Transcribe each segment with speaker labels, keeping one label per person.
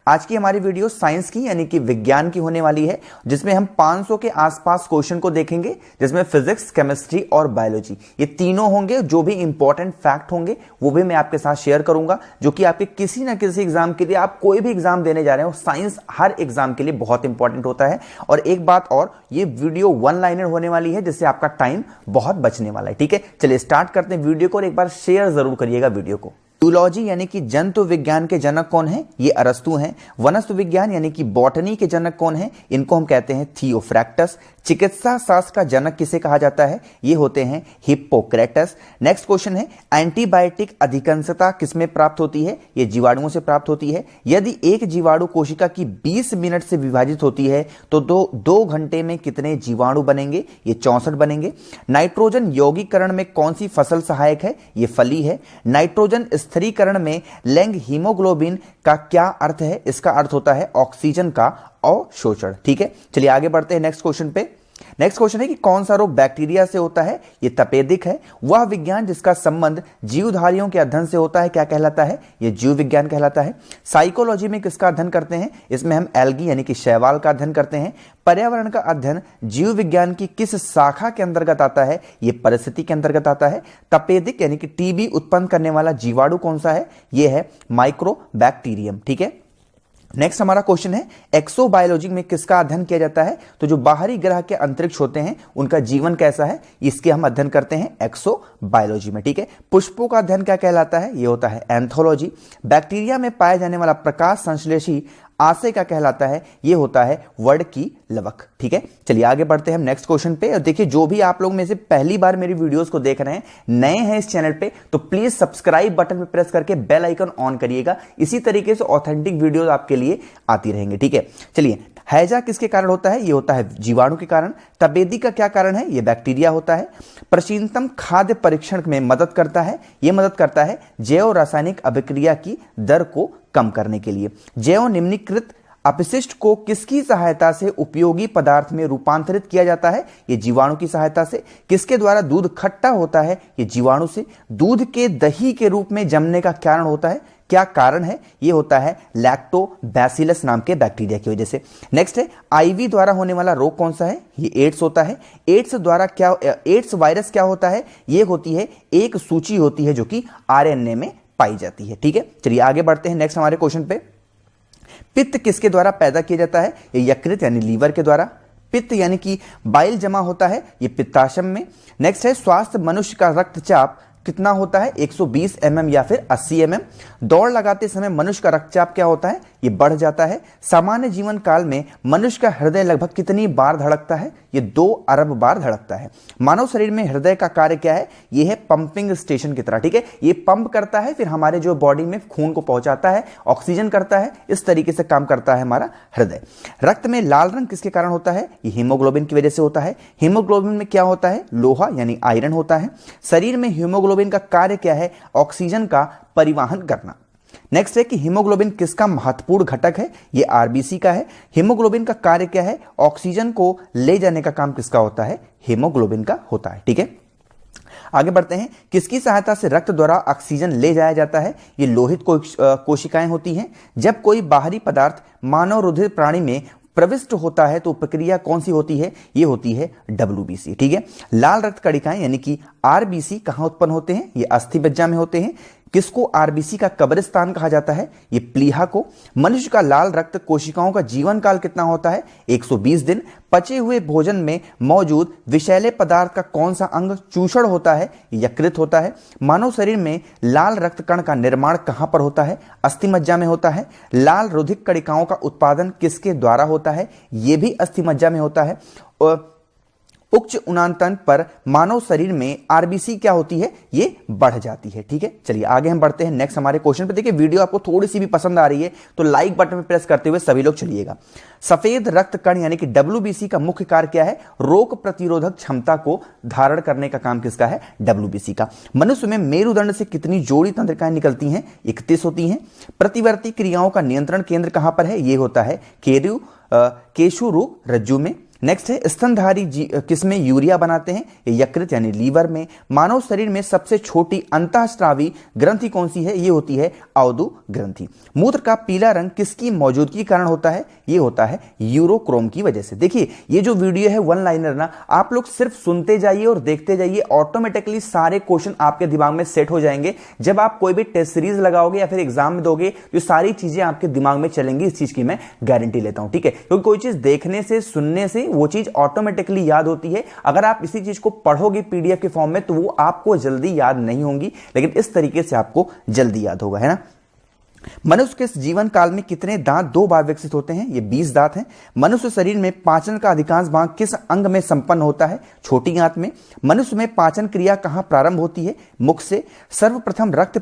Speaker 1: आज की हमारी वीडियो साइंस की यानी कि विज्ञान की होने वाली है, जिसमें हम 500 के आसपास क्वेश्चन को देखेंगे, जिसमें फिजिक्स, केमिस्ट्री और बायोलॉजी ये तीनों होंगे। जो भी इंपॉर्टेंट फैक्ट होंगे वो भी मैं आपके साथ शेयर करूंगा, जो कि आपके किसी ना किसी एग्जाम के लिए, आप कोई भी एग्जाम देने जा रहे हो, साइंस हर एग्जाम के लिए बहुत इंपॉर्टेंट होता है। और एक बात और, ये वीडियो वन लाइनर होने वाली है, जिससे आपका टाइम बहुत बचने वाला है। ठीक है, चलिए स्टार्ट करते हैं वीडियो को और एक बार शेयर जरूर करिएगा वीडियो को। जूलॉजी यानी कि जंतु विज्ञान के जनक कौन है? ये अरस्तु हैं। वनस्पति विज्ञान यानी कि बॉटनी के जनक कौन है? इनको हम कहते हैं थियोफ्रैक्टस। चिकित्सा शास्त्र का जनक किसे कहा जाता है? ये होते हैं हिप्पोक्रेटस। नेक्स्ट क्वेश्चन है, एंटीबायोटिक अधिकांशता किसमें प्राप्त होती है? ये जीवाणुओं से प्राप्त होती है। यदि एक जीवाणु कोशिका की 20 मिनट से विभाजित होती है तो दो घंटे में कितने जीवाणु बनेंगे? ये 64 बनेंगे। नाइट्रोजन यौगिकरण में कौन सी फसल सहायक है? ये फली है। नाइट्रोजन स्थिरीकरण में लैंग हीमोग्लोबिन का क्या अर्थ है? इसका अर्थ होता है ऑक्सीजन का अवशोषण। ठीक है, चलिए आगे बढ़ते हैं नेक्स्ट क्वेश्चन पे। नेक्स्ट क्वेश्चन है कि कौन सा रोग बैक्टीरिया से होता है? ये तपेदिक है। वह विज्ञान जिसका संबंध जीवधारियों के अध्ययन से होता है क्या कहलाता है? ये जीव विज्ञान कहलाता है। साइकोलॉजी में किसका अध्ययन करते हैं? इसमें हम एल्गी यानी कि शैवाल का अध्ययन करते हैं। पर्यावरण का अध्ययन जीव विज्ञान की किस शाखा के अंतर्गत आता है? ये परिस्थिति के अंतर्गत आता है। तपेदिक यानी कि टीबी उत्पन्न करने वाला जीवाणु कौन सा है? ये है माइक्रोबैक्टीरियम। ठीक है, नेक्स्ट हमारा क्वेश्चन है, एक्सोबायोलॉजी में किसका अध्ययन किया जाता है? तो जो बाहरी ग्रह के अंतरिक्ष होते हैं उनका जीवन कैसा है, इसके हम अध्ययन करते हैं एक्सोबायोलॉजी में। ठीक है, पुष्पों का अध्ययन क्या कहलाता है? ये होता है एंथोलॉजी। बैक्टीरिया में पाया जाने वाला प्रकाश संश्लेषी आशय क्या कहलाता है? ये होता है वर्ड की लवक। ठीक है, चलिए आगे बढ़ते हैं हम नेक्स्ट क्वेश्चन पे। और देखिए, जो भी आप लोग में से पहली बार मेरी वीडियोस को देख रहे हैं, नए हैं इस चैनल पे, तो प्लीज सब्सक्राइब बटन पे प्रेस करके बेल आइकन ऑन करिएगा। इसी तरीके से ऑथेंटिक वीडियोस आपके लिए आती रहेंगे। ठीक है, चलिए, हैजा किसके कारण होता है? ये होता है जीवाणु के कारण। तपेदिक का क्या कारण है? ये बैक्टीरिया होता है। प्राचीनतम खाद्य परीक्षण में मदद करता है, ये मदद करता है जैव रासायनिक अभिक्रिया की दर को कम करने के लिए। जैव निम्नीकृत अपशिष्ट को किसकी सहायता से उपयोगी पदार्थ में रूपांतरित किया जाता है? ये जीवाणु की सहायता से। किसके द्वारा दूध खट्टा होता है? ये जीवाणु से। दूध के दही के रूप में जमने का कारण होता है, क्या कारण है? ये होता है लैक्टोबैसिलस नाम के बैक्टीरिया की वजह से। नेक्स्ट है, आईवी द्वारा होने वाला रोग कौन सा है? ये एड्स होता है। एड्स वायरस क्या होता है? ये होती है एक सूची होती है जो कि आरएनए में पाई जाती है। ठीक है, चलिए आगे बढ़ते हैं नेक्स्ट हमारे क्वेश्चन पे। पित्त किसके द्वारा पैदा किया जाता है? ये यकृत यानी लीवर के द्वारा। पित्त यानी कि बाइल जमा होता है ये पित्ताशय में। नेक्स्ट है, स्वास्थ्य मनुष्य का रक्तचाप कितना होता है? 120 mm या फिर 80 mm। दौड़ लगाते समय मनुष्य का रक्तचाप क्या होता है? ये बढ़ जाता है। सामान्य जीवन काल में मनुष्य का हृदय लगभग कितनी बार धड़कता है? ये 2 अरब बार धड़कता है। मानव शरीर में हृदय का कार्य क्या है? ये है पंपिंग स्टेशन की तरह। ठीक है, ये पंप करता है, फिर हमारे जो बॉडी में खून को पहुंचाता है, ऑक्सीजन करता है, इस तरीके से काम करता है हमारा हृदय। रक्त में लाल रंग किसके कारण होता है? ये हीमोग्लोबिन की वजह से होता है। हीमोग्लोबिन में क्या होता है? लोहा यानी आयरन होता है। शरीर में हीमोग्लोबिन का कार्य क्या है? ऑक्सीजन का परिवहन करना। नेक्स्ट है कि हीमोग्लोबिन किसका महत्वपूर्ण घटक है? ये आरबीसी का है। हीमोग्लोबिन का कार्य क्या है? ऑक्सीजन को ले जाने का काम किसका होता है? हीमोग्लोबिन का होता है। ठीक है, आगे बढ़ते हैं। किसकी सहायता से रक्त द्वारा ऑक्सीजन ले जाया जाता है? ये लोहित कोशिकाएं होती हैं। जब कोई बाहरी पदार्थ मानव रुधिर प्राणी में प्रविष्ट होता है तो प्रक्रिया कौन सी होती है? ये होती है WBC। ठीक है, लाल रक्त कणिकाएं यानी कि RBC कहां उत्पन्न होते हैं? ये अस्थि मज्जा में होते हैं। किसको RBC का कब्रिस्तान कहा जाता है? ये प्लीहा को। मनुष्य का लाल रक्त कोशिकाओं का जीवन काल कितना होता है? 120 दिन। पचे हुए भोजन में मौजूद विषैले पदार्थ का कौन सा अंग चूषण होता है? यकृत होता है। मानव शरीर में लाल रक्त कण का निर्माण कहां पर होता है? अस्थि मज्जा में होता है। लाल रुधिर कणिकाओं का उत्पादन किसके द्वारा होता है? यह भी अस्थि मज्जा में होता है। उच्च उन्नतन पर मानव शरीर में आरबीसी क्या होती है? ये बढ़ जाती है। ठीक है, चलिए आगे हम बढ़ते हैं नेक्स्ट हमारे क्वेश्चन पे। देखिए, वीडियो आपको थोड़ी सी भी पसंद आ रही है तो लाइक बटन पे प्रेस करते हुए सभी लोग चलिएगा। सफेद रक्त कण यानी कि WBC का मुख्य कार्य क्या है? रोग प्रतिरोधक क्षमता को धारण करने का काम किसका है? WBC का। मनुष्य में मेरुदंड से कितनी जोड़ी तंत्रिकाएं निकलती हैं? 31 होती हैं। प्रतिवर्ती क्रियाओं का नियंत्रण केंद्र कहां पर है? ये होता है केशुरु रज्जु में। नेक्स्ट है स्तनधारी किसमें यूरिया बनाते हैं? यकृत यानी लीवर में। मानव शरीर में सबसे छोटी अंतःस्रावी ग्रंथि कौन सी है? ये होती है अवधु ग्रंथि। मूत्र का पीला रंग किसकी मौजूदगी के कारण होता है? ये होता है यूरोक्रोम की वजह से। देखिए ये जो वीडियो है वन लाइनर ना, आप लोग सिर्फ सुनते जाइए और देखते जाइए, ऑटोमेटिकली सारे क्वेश्चन आपके दिमाग में सेट हो जाएंगे। जब आप कोई भी टेस्ट सीरीज लगाओगे या फिर एग्जाम में दोगे तो सारी चीजें आपके दिमाग में चलेंगी, इस चीज की मैं गारंटी लेता हूं, ठीक है? क्योंकि कोई चीज देखने से, सुनने से वो चीज ऑटोमेटिकली याद होती है। अगर आप इसी चीज को पढ़ोगे पीडीएफ के फॉर्म में तो वो आपको जल्दी याद नहीं होंगी, लेकिन इस तरीके से आपको जल्दी याद होगा, है ना? मनुष्य के जीवन काल में कितने दांत 2 बार विकसित होते हैं? ये 20 दांत हैं। मनुष्य शरीर में पाचन का अधिकांश भाग किस अंग में संपन्न होता है? छोटी आंत में। मनुष्य में पाचन क्रिया कहां प्रारंभ होती है? मुख से। सर्वप्रथम रक्त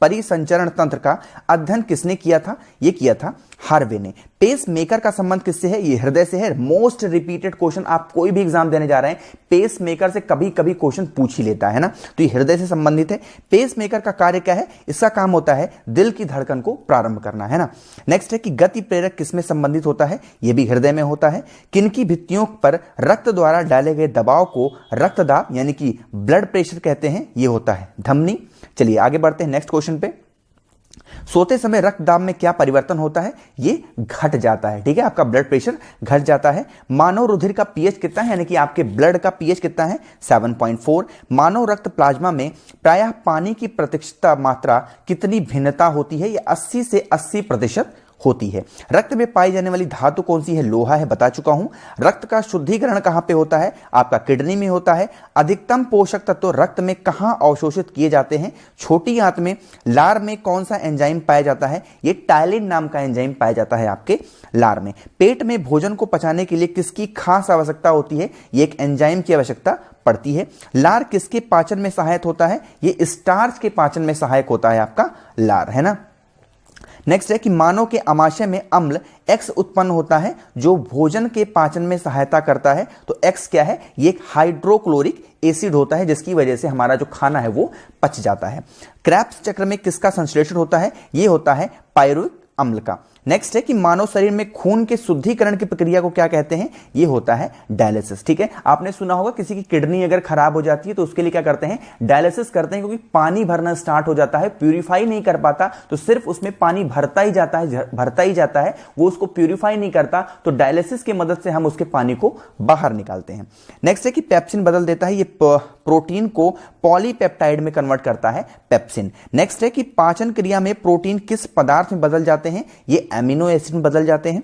Speaker 1: परिसंचरण तंत्र का अध्ययन किसने किया था? ये किया था हार्वे ने। पेस मेकर का संबंध किससे है? ये हृदय से है। मोस्ट रिपीटेड क्वेश्चन, आप कोई भी एग्जाम देने जा रहे हैं, पेस मेकर से कभी कभी क्वेश्चन पूछ ही लेता है ना, तो ये हृदय से संबंधित है। पेस मेकर का कार्य क्या है? इसका काम होता है दिल की धड़कन को प्रारंभ करना, है ना। नेक्स्ट है कि गति प्रेरक किसमें संबंधित होता है? ये भी हृदय में होता है। किनकी भित्तियों पर रक्त द्वारा डाले गए दबाव को रक्तदाब यानी कि ब्लड प्रेशर कहते हैं? ये होता है धमनी। चलिए आगे बढ़ते हैं नेक्स्ट क्वेश्चन पे। सोते समय रक्तदाब में क्या परिवर्तन होता है? ये घट जाता है, ठीक है, आपका ब्लड प्रेशर घट जाता है। मानव रुधिर का पीएच कितना है, यानी कि आपके ब्लड का पीएच कितना है? 7.4। मानव रक्त प्लाज्मा में प्रायः पानी की प्रतिशत मात्रा कितनी भिन्नता होती है? ये 80 से 80% होती है। रक्त में पाई जाने वाली धातु कौन सी है? लोहा है, बता चुका हूं। रक्त का शुद्धिकरण कहां पे होता है? आपका किडनी में होता है। अधिकतम पोषक तत्व रक्त में कहां अवशोषित किए जाते हैं? छोटी आंत में। लार में कौन सा एंजाइम पाया जाता है? ये टायलिन नाम का एंजाइम पाया जाता है आपके लार में। पेट में भोजन को पचाने के लिए किसकी खास आवश्यकता होती है? ये एक एंजाइम की आवश्यकता पड़ती है। लार किसके पाचन में सहायक होता है? ये स्टार्च के पाचन में सहायक होता है आपका लार, है ना। नेक्स्ट है कि मानव के आमाशय में अम्ल X उत्पन्न होता है जो भोजन के पाचन में सहायता करता है। तो X क्या है? ये एक हाइड्रोक्लोरिक एसिड होता है जिसकी वजह से हमारा जो खाना है वो पच जाता है। क्रेब्स चक्र में किसका संश्लेषण होता है? ये होता है पायरुविक अम्ल का। नेक्स्ट है कि मानव शरीर में खून के शुद्धिकरण की प्रक्रिया को क्या कहते हैं? ये होता है डायलिसिस, ठीक है। आपने सुना होगा किसी की किडनी अगर खराब हो जाती है तो उसके लिए क्या करते हैं? डायलिसिस करते हैं, क्योंकि पानी भरना स्टार्ट हो जाता है, प्यूरिफाई नहीं कर पाता, तो सिर्फ उसमें पानी भरता ही जाता है, वो उसको प्यूरिफाई नहीं करता, तो डायलिसिस की मदद से हम उसके पानी को बाहर निकालते हैं। नेक्स्ट है कि पेप्सिन बदल देता है, ये प्रोटीन को पॉलीपेप्टाइड में कन्वर्ट करता है पेप्सिन। नेक्स्ट है कि पाचन क्रिया में प्रोटीन किस पदार्थ में बदल जाते हैं? ये एमिनो एसिड में बदल जाते हैं।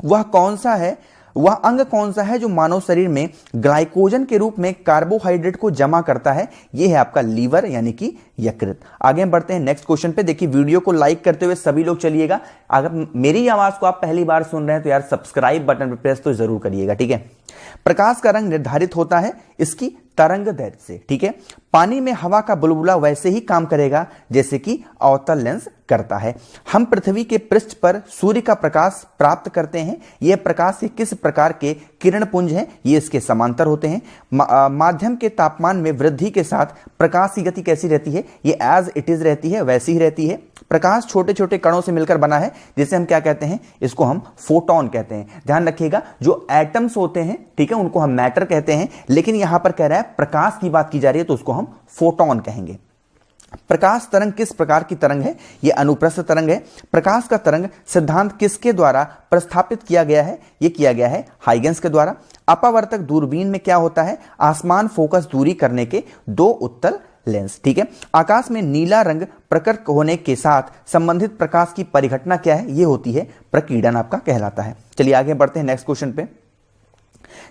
Speaker 1: वह कौन सा है, वह अंग कौन सा है जो मानव शरीर में ग्लाइकोजन के रूप में कार्बोहाइड्रेट को जमा करता है? यह है आपका लीवर यानी कि यकृत। आगे हम बढ़ते हैं नेक्स्ट क्वेश्चन पे। देखिए वीडियो को लाइक करते हुए सभी लोग चलिएगा। अगर मेरी आवाज को आप पहली बार सुन रहे हैं तो यार सब्सक्राइब बटन पर प्रेस तो जरूर करिएगा, ठीक है। प्रकाश का रंग निर्धारित होता है इसकी तरंग दैर्ध्य से, ठीक है। पानी में हवा का बुलबुला वैसे ही काम करेगा जैसे कि अवतल लेंस करता है। हम पृथ्वी के पृष्ठ पर सूर्य का प्रकाश प्राप्त करते हैं। यह प्रकाश के किस प्रकार के किरण पुंज हैं? ये इसके समांतर होते हैं। माध्यम के तापमान में वृद्धि के साथ प्रकाश की गति कैसी रहती है? ये एज इट इज रहती है, वैसी ही रहती है। प्रकाश छोटे छोटे कणों से मिलकर बना है, जिसे हम क्या कहते हैं? इसको हम फोटोन कहते हैं। ध्यान रखिएगा, जो एटम्स होते हैं, ठीक है, उनको हम मैटर कहते हैं, लेकिन यहां पर कह रहा है प्रकाश की बात की जा रही है तो उसको हम फोटोन कहेंगे। प्रकाश तरंग किस प्रकार की तरंग है? यह अनुप्रस्थ तरंग है। प्रकाश का तरंग सिद्धांत किसके द्वारा प्रस्थापित किया गया है? यह किया गया है हाइगेंस के द्वारा। अपवर्तक दूरबीन में क्या होता है? आसमान फोकस दूरी करने के 2 उत्तल लेंस, ठीक है। आकाश में नीला रंग प्रकट होने के साथ संबंधित प्रकाश की परिघटना क्या है? यह होती है प्रकीर्णन, आपका कहलाता है। चलिए आगे बढ़ते हैं नेक्स्ट क्वेश्चन पे।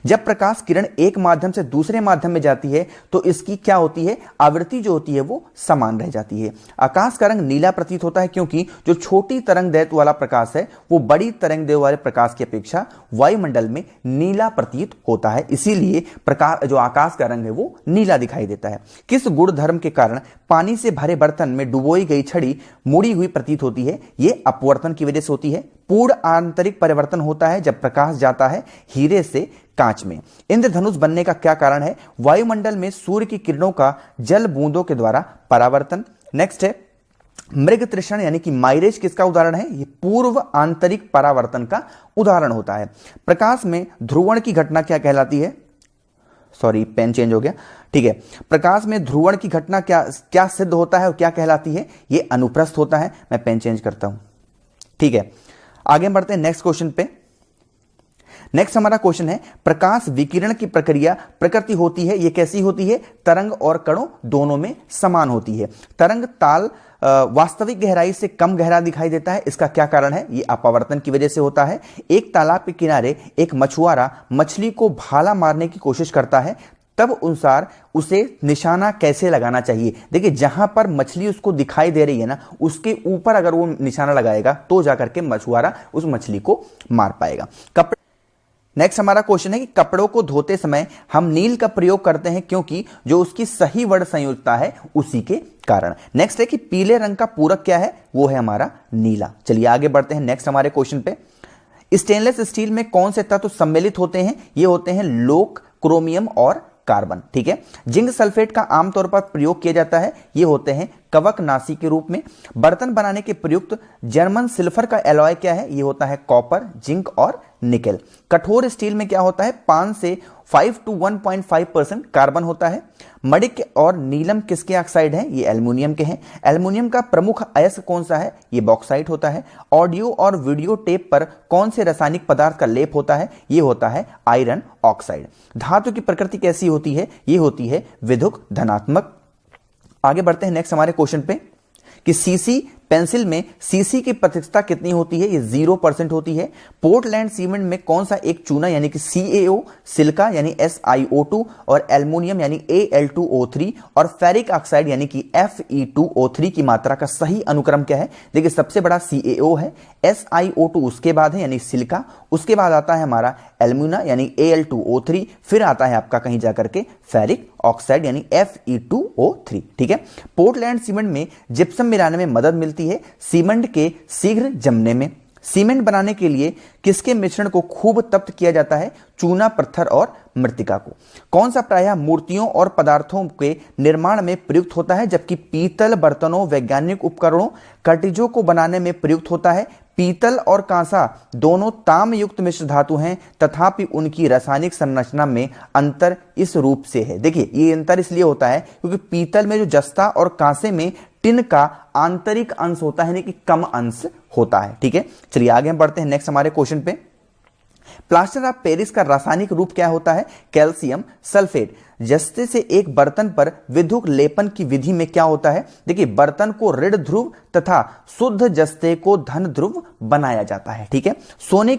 Speaker 1: जब प्रकाश किरण एक माध्यम से दूसरे माध्यम में जाती है तो इसकी क्या होती है? आवृत्ति जो होती है वो समान रह जाती है। आकाश का रंग नीला प्रतीत होता है क्योंकि जो छोटी तरंग दैर्ध्य वाला प्रकाश है वो बड़ी तरंग दैर्ध्य वाले प्रकाश की अपेक्षा वायुमंडल में नीला प्रतीत होता है, इसीलिए प्रकाश जो आकाश का रंग है वो नीला दिखाई देता है। किस गुण धर्म के कारण पानी से भरे बर्तन में डुबोई गई छड़ी मुड़ी हुई प्रतीत होती है? ये अपवर्तन की वजह से होती है। पूर्ण आंतरिक परिवर्तन होता है जब प्रकाश जाता है हीरे से कांच में। इंद्रधनुष बनने का क्या कारण है? वायुमंडल में सूर्य की किरणों का जल बूंदों के द्वारा परावर्तन। नेक्स्ट है मृग तृषण यानी कि माइरेज किसका उदाहरण है? ये पूर्व आंतरिक परावर्तन का उदाहरण होता है। प्रकाश में ध्रुवण की घटना क्या कहलाती है? सॉरी, पेन चेंज हो गया, ठीक है। प्रकाश में ध्रुवण की घटना क्या सिद्ध होता है और क्या कहलाती है? ये अनुप्रस्थ होता है। मैं पेन चेंज करता हूं, ठीक है। आगे बढ़ते हैं नेक्स्ट क्वेश्चन पे। नेक्स्ट हमारा क्वेश्चन है, प्रकाश विकिरण की प्रक्रिया प्रकृति होती है, ये कैसी होती है? तरंग और कणों दोनों में समान होती है। तरंग ताल वास्तविक गहराई से कम गहरा दिखाई देता है, इसका क्या कारण है? ये अपवर्तन की वजह से होता है। एक तालाब के किनारे एक मछुआरा मछली को भाला मारने की कोशिश करता है, तब अनुसार उसे निशाना कैसे लगाना चाहिए? देखिए, जहां पर मछली उसको दिखाई दे रही है ना, उसके ऊपर अगर वो निशाना लगाएगा तो जाकर के मछुआरा उस मछली को मार पाएगा। नेक्स्ट हमारा क्वेश्चन है कि कपड़ों को धोते समय हम नील का प्रयोग करते हैं क्योंकि जो उसकी सही वर्ण संयोजकता है उसी के कारण। नेक्स्ट है कि पीले रंग का पूरक क्या है? वो है हमारा नीला। चलिए आगे बढ़ते हैं नेक्स्ट हमारे क्वेश्चन पे। स्टेनलेस स्टील में कौन से तत्व सम्मिलित होते हैं? ये होते हैं लोक, क्रोमियम और कार्बन, ठीक है। जिंक सल्फेट का आमतौर पर प्रयोग किया जाता है, ये होते हैं कवकनाशी के रूप में। बर्तन बनाने के प्रयुक्त जर्मन सिल्फर का एलॉय क्या है? ये होता है कॉपर, जिंक और निकेल। कठोर स्टील में क्या होता है? 5 से 5 to 1.5% कार्बन होता है। मणिक और नीलम किसके ऑक्साइड हैं? ये एल्युमिनियम के हैं। एल्युमिनियम का प्रमुख अयस्क कौन सा है? ये बॉक्साइट होता है। ऑडियो और वीडियो टेप पर कौन से रासायनिक पदार्थ का लेप होता है? ये होता है आयरन ऑक्साइड। धातु की प्रकृति कैसी होती है? ये होती है विद्युत धनात्मक। आगे बढ़ते हैं नेक्स्ट हमारे क्वेश्चन पे कि सीसी पेंसिल में सीसी की प्रतिशतता कितनी होती है? ये 0% होती है। पोर्टलैंड सीमेंट में कौन सा एक चूना यानी कि CaO, सिलिका यानी SiO2 और एल्युमिनियम यानी Al2O3 और फेरिक ऑक्साइड यानी कि Fe2O3 की मात्रा का सही अनुक्रम क्या है? देखिए, सबसे बड़ा CaO है, SiO2 उसके बाद है यानी सिलिका, उसके बाद आता है हमारा एल्युमिना यानी Al2O3, फिर आता है आपका कहीं जाकर के फेरिक ऑक्साइड यानी Fe2O3, ठीक है। पोर्टलैंड सीमेंट में जिप्सम मिलाने में मदद मिलती है सीमेंट के शीघ्र जमने में। सीमेंट बनाने के लिए किसके मिश्रण को खूब तप्त किया जाता है? चूना, पत्थर और मृतिका को। कौन सा प्रायः मूर्तियों और पदार्थों के निर्माण में प्रयुक्त होता है, जबकि पीतल बर्तनों, वैज्ञानिक उपकरणों, कटिजों को बनाने में प्रयुक्त होता है? पीतल और कांसा दोनों ताम युक्त मिश्र धातु हैं, तथापि उनकी रासायनिक संरचना में अंतर इस रूप से है। देखिए, ये अंतर इसलिए होता है क्योंकि पीतल में जो जस्ता और कांसे में टिन का आंतरिक अंश होता है, यानी कि कम अंश होता है, ठीक है। चलिए आगे हम बढ़ते हैं नेक्स्ट हमारे क्वेश्चन पे। प्लास्टर ऑफ पेरिस का रासायनिक रूप क्या होता है? Calcium sulphate. जस्ते से एक बर्तन पर विद्युत लेपन की विधि में क्या होता है? देखिए, बर्तन को ऋण ध्रुव तथा शुद्ध जस्ते को धन ध्रुव बनाया जाता है, ठीक है। सोने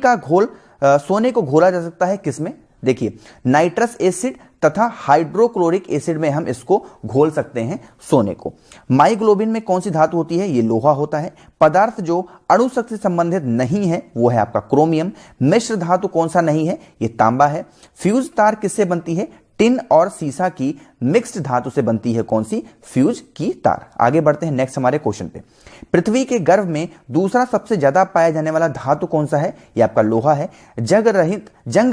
Speaker 1: को घोला जा सकता है किसमें? देखिए, नाइट्रस एसिड तथा हाइड्रोक्लोरिक एसिड में हम इसको घोल सकते हैं सोने को। माइग्लोबिन में कौन सी धातु होती है? ये लोहा होता है। पदार्थ जो अणु शक्ति से संबंधित नहीं है वो है आपका क्रोमियम। मिश्र धातु कौन सा नहीं है? ये तांबा है। फ्यूज तार किससे बनती है? टिन और सीसा की मिक्स्ड धातु से बनती है। कौन सी? फ्यूज की तार। आगे बढ़ते हैं नेक्स्ट हमारे क्वेश्चन पे। पृथ्वी के गर्भ में दूसरा सबसे ज्यादा पाया जाने वाला धातु कौन सा है? ये आपका लोहा है। जंग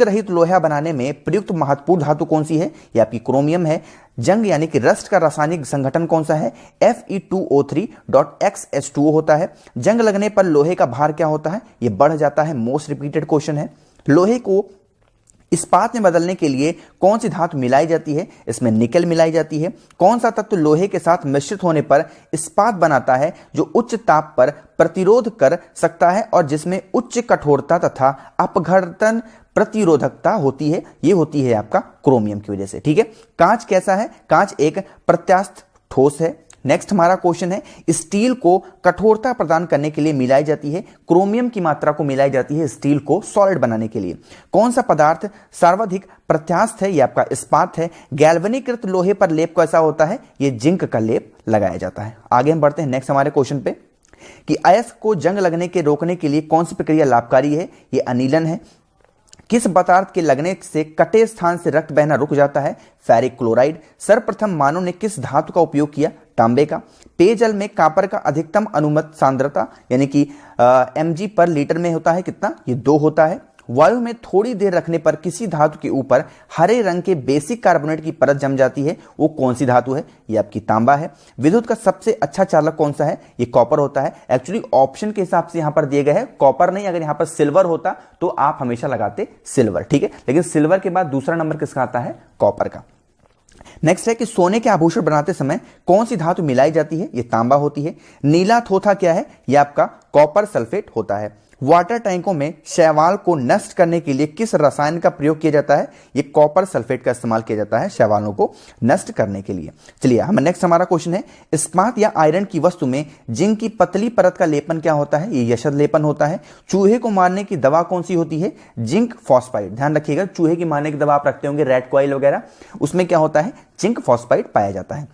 Speaker 1: रहित लोहा बनाने में प्रयुक्त महत्वपूर्ण धातु कौन सी है? ये आपकी क्रोमियम है। जंग यानी कि रस्ट का रासायनिक संगठन कौन सा है? Fe2O3.XH2O होता है। जंग लगने पर लोहे का भार क्या होता है? ये बढ़ जाता है। मोस्ट रिपीटेड क्वेश्चन है। लोहे को इस्पात में बदलने के लिए कौन सी धातु मिलाई जाती है? इसमें निकेल मिलाई जाती है। कौन सा तत्व लोहे के साथ मिश्रित होने पर इस्पात बनाता है जो उच्च ताप पर प्रतिरोध कर सकता है और जिसमें उच्च कठोरता तथा अपघटन प्रतिरोधकता होती है? ये होती है आपका क्रोमियम की वजह से, ठीक है। कांच कैसा है? कांच एक प्रत्यास्थ ठोस है। नेक्स्ट हमारा क्वेश्चन है, स्टील को कठोरता प्रदान करने के लिए मिलाई जाती है क्रोमियम की मात्रा को मिलाई जाती है स्टील को सॉलिड बनाने के लिए। कौन सा पदार्थ सर्वाधिक प्रत्यास्थ है? ये आपका इस्पात है। गैल्वेनीकृत लोहे पर लेप कैसा होता है? ये जिंक का लेप लगाया जाता है। आगे हम बढ़ते हैं नेक्स्ट हमारे क्वेश्चन पे कि अयस्क को जंग लगने के रोकने के लिए कौन सी प्रक्रिया लाभकारी है? ये अनिलन है। किस पदार्थ के लगने से कटे स्थान से रक्त बहना रुक जाता है? Ferric chloride. सर्वप्रथम मानव ने किस धातु का उपयोग किया? तांबे का। पेयजल में कॉपर का अधिकतम अनुमत सांद्रता यानी कि mg पर लीटर में होता है कितना? ये 2 होता है। वायु में थोड़ी देर रखने पर किसी धातु के ऊपर हरे रंग के बेसिक कार्बोनेट की परत जम जाती है, वो कौन सी धातु है? ये आपकी तांबा है। विद्युत का सबसे अच्छा चालक कौन सा है? ये कॉपर होता है। एक्चुअली ऑप्शन के हिसाब से यहां पर दिए गए हैं कॉपर नहीं, अगर यहां पर सिल्वर होता तो आप हमेशा लगाते सिल्वर, ठीक है, लेकिन सिल्वर के बाद दूसरा नंबर किसका आता है? कॉपर का। नेक्स्ट है कि सोने के आभूषण बनाते समय कौन सी धातु मिलाई जाती है? ये तांबा होती है। नीला थोथा क्या है? ये आपका कॉपर सल्फेट होता है। वाटर टैंकों में शैवाल को नष्ट करने के लिए किस रसायन का प्रयोग किया जाता है? ये कॉपर सल्फेट का इस्तेमाल किया जाता है शैवालों को नष्ट करने के लिए। चलिए हम नेक्स्ट हमारा क्वेश्चन है, इस्पात या आयरन की वस्तु में जिंक की पतली परत का लेपन क्या होता है? ये यशद लेपन होता है। चूहे को मारने की दवा कौन सी होती है? Zinc phosphide. ध्यान रखिएगा, चूहे की मारने की दवा आप रखते होंगे रेड कॉइल वगैरह, उसमें क्या होता है? जिंक फॉस्फाइड पाया जाता है।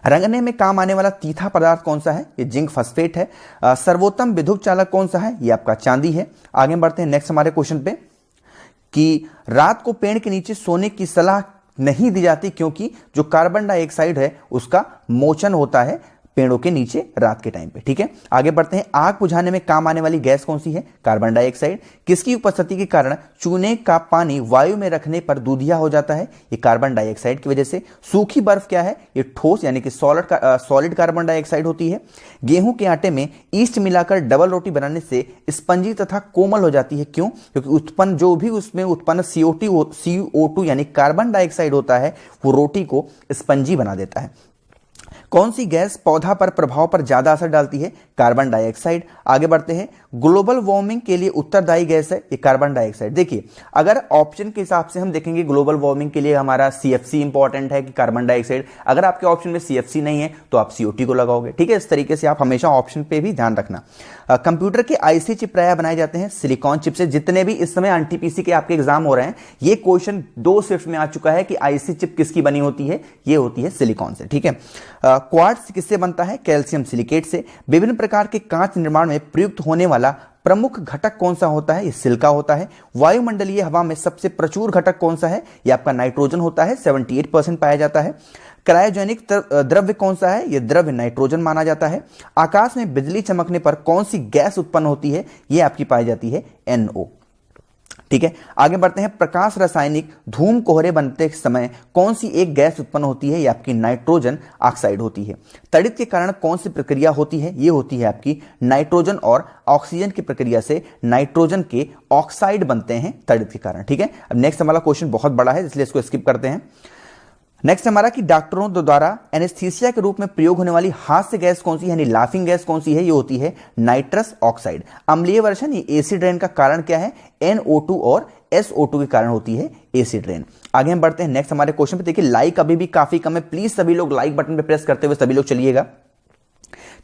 Speaker 1: रंगने में काम आने वाला तीखा पदार्थ कौन सा है? ये जिंक फॉस्फेट है। सर्वोत्तम विद्युत चालक कौन सा है? ये आपका चांदी है। आगे बढ़ते हैं नेक्स्ट हमारे क्वेश्चन पे कि रात को पेड़ के नीचे सोने की सलाह नहीं दी जाती क्योंकि जो कार्बन डाइऑक्साइड है उसका मोचन होता है पेड़ों के नीचे रात के टाइम पे, ठीक है। आगे बढ़ते हैं, आग बुझाने में काम आने वाली गैस कौन सी है? Carbon dioxide. किसकी उपस्थिति के कारण चूने का पानी वायु में रखने पर दूधिया हो जाता है? ये कार्बन डाइऑक्साइड की वजह से। सूखी बर्फ क्या है? ये ठोस यानी कि सॉलिड कार्बन डाइऑक्साइड होती है। गेहूं के आटे में ईस्ट मिलाकर डबल रोटी बनाने से स्पंजी तथा कोमल हो जाती है, क्यों? क्योंकि उत्पन्न जो भी उसमें उत्पन्न CO2 यानी कार्बन डाइऑक्साइड होता है वो रोटी को स्पंजी बना देता है। कौन सी गैस पौधा पर प्रभाव पर ज्यादा असर डालती है? Carbon dioxide. आगे बढ़ते हैं, ग्लोबल वार्मिंग के लिए उत्तरदायी गैस है ये कार्बन डाइऑक्साइड। देखिए, अगर ऑप्शन के हिसाब से हम देखेंगे ग्लोबल वार्मिंग के लिए हमारा CFC इंपॉर्टेंट है कि कार्बन डाइऑक्साइड। अगर आपके ऑप्शन में CFC नहीं है तो आप COT को लगाओगे, ठीक है। इस तरीके से आप हमेशा ऑप्शन पे भी ध्यान रखना। कंप्यूटर के IC चिप प्रायः बनाए जाते हैं सिलिकॉन चिप से। जितने भी इस समय NTPC के आपके एग्जाम हो रहे हैं, ये क्वेश्चन 2 शिफ्ट में आ चुका है कि IC चिप किसकी बनी होती है? ये होती है सिलिकॉन से, ठीक है। क्वार्ट्ज किससे बनता है? कैल्शियम सिलिकेट से। विभिन्न प्रकार के कांच निर्माण में प्रयुक्त होने वाला प्रमुख घटक कौन सा होता है? ये सिलिका होता है। वायुमंडलीय हवा में सबसे प्रचुर घटक कौन सा है? ये आपका नाइट्रोजन होता है, 78% पाया जाता है। क्रायोजेनिक द्रव्य कौन सा है? ये द्रव्य नाइट्रोजन माना जाता है। आकाश में बिजली चमकने पर कौन सी गैस उत्पन्न होती है? ये आपकी पाई जाती है NO, ठीक है। आगे बढ़ते हैं, प्रकाश रासायनिक धूम कोहरे बनते समय कौन सी एक गैस उत्पन्न होती है? ये आपकी नाइट्रोजन ऑक्साइड होती है। तड़ित के कारण कौन सी प्रक्रिया होती है? ये होती है आपकी नाइट्रोजन और ऑक्सीजन की प्रक्रिया से नाइट्रोजन के ऑक्साइड बनते हैं तड़ित के कारण, ठीक है। अब नेक्स्ट हमारा क्वेश्चन बहुत बड़ा है इसलिए इसको स्किप करते हैं। नेक्स्ट हमारा कि डॉक्टरों द्वारा एनेस्थीसिया के रूप में प्रयोग होने वाली हास्य गैस कौन सी यानी लाफिंग गैस कौन सी है? ये होती है नाइट्रस ऑक्साइड। अम्लीय वर्षण ये एसिड रेन का कारण क्या है? NO2 और SO2 के कारण होती है एसिड रेन। आगे हम बढ़ते हैं नेक्स्ट हमारे क्वेश्चन पे। देखिए, लाइक अभी भी काफी कम है, प्लीज सभी लोग लाइक बटन पे प्रेस करते हुए सभी लोग चलिएगा।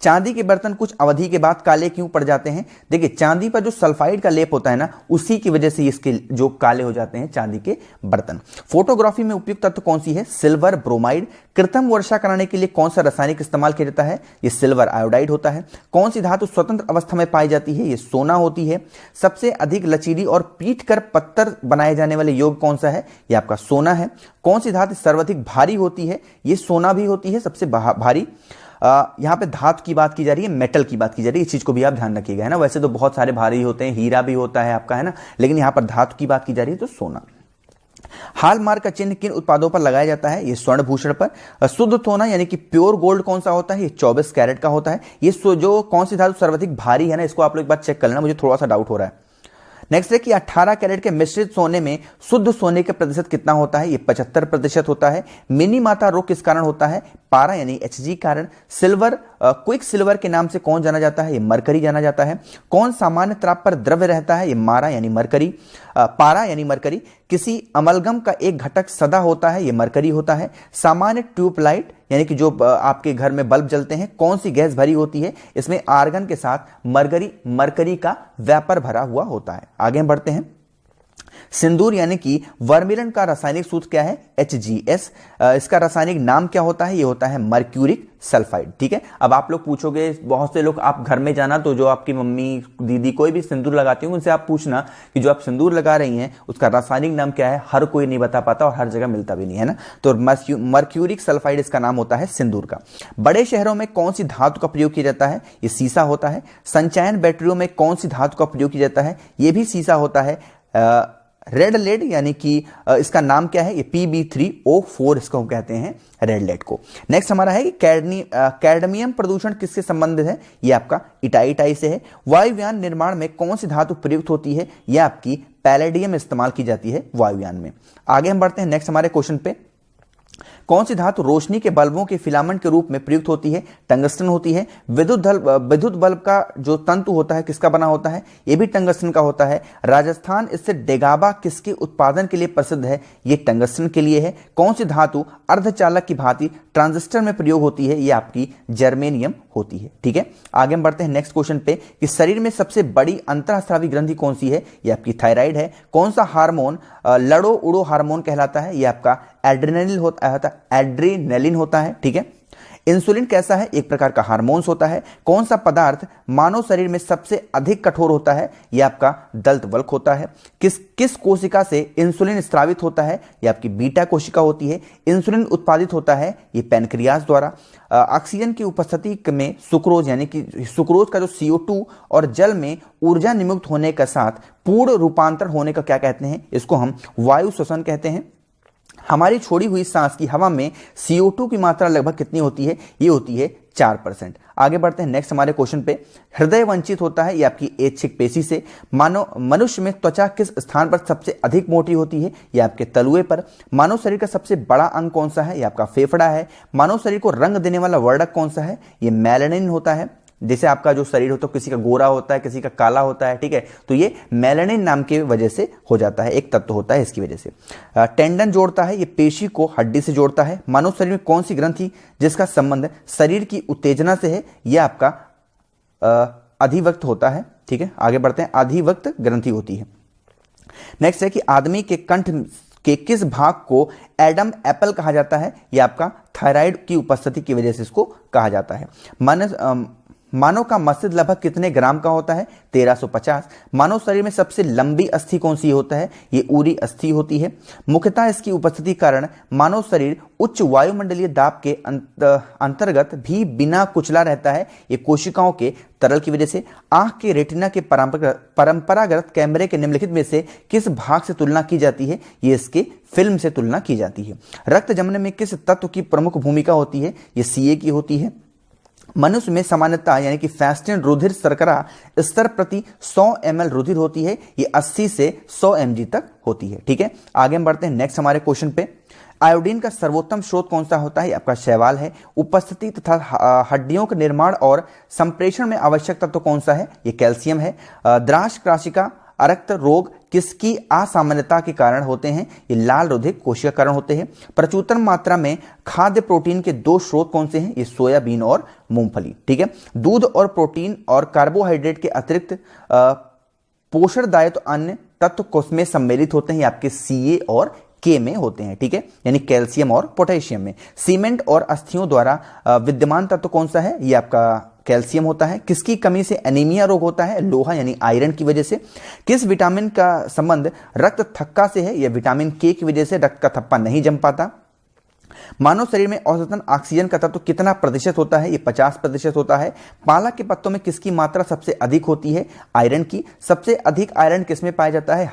Speaker 1: चांदी के बर्तन कुछ अवधि के बाद काले क्यों पड़ जाते हैं? देखिए, चांदी पर जो सल्फाइड का लेप होता है ना, उसी की वजह से इसके जो काले हो जाते हैं चांदी के बर्तन। फोटोग्राफी में उपयुक्त तत्व कौन सी है? Silver bromide. कृत्रिम वर्षा कराने के लिए कौन सा रासायनिक इस्तेमाल किया जाता है? ये सिल्वर आयोडाइड होता है। कौन सी धातु स्वतंत्र अवस्था में पाई जाती है? ये सोना होती है। सबसे अधिक लचीली और पीट कर पत्थर बनाए जाने वाले योग कौन सा है? ये आपका सोना है। कौन सी धातु सर्वाधिक भारी होती है? ये सोना भी होती है सबसे भारी। यहां पे धातु की बात की जा रही है, मेटल की बात की जा रही है, इस चीज को भी आप ध्यान रखिएगा, है ना। वैसे तो बहुत सारे भारी होते हैं, हीरा भी होता है आपका, है ना, लेकिन यहां पर धातु की बात की जा रही है तो सोना। हॉलमार्क का चिन्ह किन उत्पादों पर लगाया जाता है? ये स्वर्ण भूषण पर। शुद्ध सोना यानी कि प्योर गोल्ड कौन सा होता है? ये 24 कैरेट का होता है। ये जो कौन सी धातु सर्वाधिक भारी है ना, इसको आप लोग एक बार चेक कर लेना, मुझे थोड़ा सा डाउट हो रहा है। नेक्स्ट है कि 18 कैरेट के मिश्रित सोने में शुद्ध सोने का प्रतिशत कितना होता है? ये 75% होता है। मिनी माता रोग किस कारण होता है? पारा यानी Hg कारण। सिल्वर क्विक सिल्वर के नाम से कौन जाना जाता है? ये मरकरी जाना जाता है। कौन सामान्य ताप पर द्रव्य रहता है? ये मारा यानी मरकरी, पारा यानी मरकरी। किसी अमलगम का एक घटक सदा होता है? ये मरकरी होता है। सामान्य ट्यूबलाइट यानी कि जो आपके घर में बल्ब जलते हैं, कौन सी गैस भरी होती है? इसमें आर्गन के साथ मरकरी का वेपर भरा हुआ होता है। आगे हम बढ़ते हैं। सिंदूर यानी कि वर्मिलन का रासायनिक सूत्र क्या है? HGS। इसका रासायनिक नाम क्या होता है? ये होता है मर्क्यूरिक सल्फाइड, ठीक है। अब आप लोग पूछोगे, बहुत से लोग आप घर में जाना तो जो आपकी मम्मी दीदी कोई भी सिंदूर लगाती होंगे उनसे आप पूछना कि जो आप सिंदूर लगा रही हैं उसका रासायनिक नाम क्या है? हर कोई नहीं बता पाता और हर जगह मिलता भी नहीं, है ना। तो मर्क्यूरिक सल्फाइड इसका नाम होता है सिंदूर का। बड़े शहरों में कौन सी धातु का प्रयोग किया जाता है? ये सीसा होता है। संचयन बैटरियों में कौन सी धातु का प्रयोग किया जाता है? ये भी सीसा होता है। रेड लेड, यानी कि इसका नाम क्या है, ये Pb3O4 इसको हम कहते हैं रेड लेड को। नेक्स्ट हमारा है कि कैडमियम प्रदूषण किससे संबंधित है, ये आपका इटाई से है। वायुयान निर्माण में कौन सी धातु प्रयुक्त होती है, यह आपकी पैलेडियम इस्तेमाल की जाती है वायुयान में। आगे हम बढ़ते हैं नेक्स्ट हमारे क्वेश्चन पे। कौन सी धातु रोशनी के बल्बों के फिलामेंट के रूप में प्रयुक्त होती है, टंगस्टन होती है। विद्युत बल्ब का जो तंतु होता है किसका बना होता है, यह भी टंगस्टन का होता है। राजस्थान इससे डेगाबा किसके उत्पादन के लिए प्रसिद्ध है, यह टंगस्टन के लिए है। कौन सी धातु अर्धचालक की भांति ट्रांजिस्टर में प्रयोग होती है, यह आपकी जर्मेनियम होती है। ठीक है, आगे हम बढ़ते हैं नेक्स्ट क्वेश्चन पे कि शरीर में सबसे बड़ी अंतःस्रावी ग्रंथि कौन सी है, यह आपकी थायराइड है। कौन सा हार्मोन लड़ो उड़ो हार्मोन कहलाता है, यह आपका एड्रेनलिन होता है। ठीक है, इंसुलिन कैसा है, एक प्रकार का हार्मोन्स होता है। कौन सा पदार्थ मानव शरीर में सबसे अधिक कठोर होता है, यह आपका दंतवल्क होता है। किस कोशिका से इंसुलिन स्रावित होता है, यह आपकी बीटा कोशिका होती है। इंसुलिन उत्पादित होता है ये पैनक्रियाज द्वारा। ऑक्सीजन की उपस्थिति में सुक्रोज, यानी कि सुक्रोज का जो CO2 और जल में ऊर्जा निमुक्त होने के साथ पूर्ण रूपांतर होने का क्या कहते हैं, इसको हम वायु श्वसन कहते हैं। हमारी छोड़ी हुई सांस की हवा में CO2 की मात्रा लगभग कितनी होती है, ये होती है 4%। आगे बढ़ते हैं नेक्स्ट हमारे क्वेश्चन पे। हृदय वंचित होता है ये आपकी ऐच्छिक पेशी से। मनुष्य में त्वचा किस स्थान पर सबसे अधिक मोटी होती है, ये आपके तलुए पर। मानव शरीर का सबसे बड़ा अंग कौन सा है, ये आपका फेफड़ा है। मानव शरीर को रंग देने वाला वर्णक कौन सा है, ये मेलानिन होता है। जैसे आपका जो शरीर होता है किसी का गोरा होता है, किसी का काला होता है, ठीक है, तो ये मेलानिन नाम की वजह से हो जाता है, एक तत्व होता है इसकी वजह से। टेंडन जोड़ता है, ये पेशी को हड्डी से जोड़ता है। मानव शरीर में कौन सी ग्रंथि जिसका संबंध शरीर की उत्तेजना से है, यह आपका अधिवक्त होता है। ठीक है, आगे बढ़ते हैं, अधिवक्त ग्रंथि होती है। नेक्स्ट है कि आदमी के कंठ के किस भाग को एडम एप्पल कहा जाता है, यह आपका थायराइड की उपस्थिति की वजह से इसको कहा जाता है। मानव का मस्तिष्क लगभग कितने ग्राम का होता है, 1350। मानव शरीर में सबसे लंबी अस्थि कौन सी होता है, ये ऊरी अस्थि होती है। मुख्यतः इसकी उपस्थिति कारण मानव शरीर उच्च वायुमंडलीय दाब के अंतर्गत भी बिना कुचला रहता है, ये कोशिकाओं के तरल की वजह से। आंख के रेटिना के परंपरागत कैमरे के निम्नलिखित में से किस भाग से तुलना की जाती है, ये इसके फिल्म से तुलना की जाती है। रक्त जमने में किस तत्व की प्रमुख भूमिका होती है, ये Ca की होती है। मनुष्य में सामान्यतः यानी कि फास्टिन रुधिर शर्करा स्तर प्रति 100 ml रुधिर होती है, ये 80 से 100 mg तक होती है। ठीक है, आगे हम बढ़ते हैं नेक्स्ट हमारे क्वेश्चन पे। आयोडीन का सर्वोत्तम स्रोत कौन सा होता है, आपका शैवाल है। उपस्थिति तथा हड्डियों के निर्माण और संप्रेषण में आवश्यक तत्व कौन सा है, ये कैल्शियम है। द्राश राशिका अरक्त रोग किसकी असामान्यता के कारण होते हैं, ये लाल रुधिर कोशिका कारण होते हैं। प्रचुर मात्रा में खाद्य प्रोटीन के 2 स्रोत कौन से हैं, ये सोयाबीन और मूंगफली। ठीक है, दूध और प्रोटीन और कार्बोहाइड्रेट के अतिरिक्त पोषणदायक तो अन्य तत्व कोषमें सम्मिलित होते हैं, ये आपके Ca और K में होते हैं। ठीक है, यानी कैल्शियम और पोटेशियम में। सीमेंट और अस्थियों द्वारा विद्यमान तत्व कौन सा है, ये आपका कैल्शियम होता है। किसकी कमी से एनीमिया रोग होता है, लोहा यानी आयरन की वजह से। किस विटामिन का संबंध रक्त थक्का से है, यह विटामिन K की वजह से रक्त का थप्पा नहीं जम पाता। मानव शरीर में औसतन ऑक्सीजन का तत्व कितना प्रतिशत होता है, ये 50% होता है। पालक के पत्तों में किसकी मात्रा सबसे अधिक होती है, आयरन की। सबसे अधिक आयरन किसमें पाया जाता है,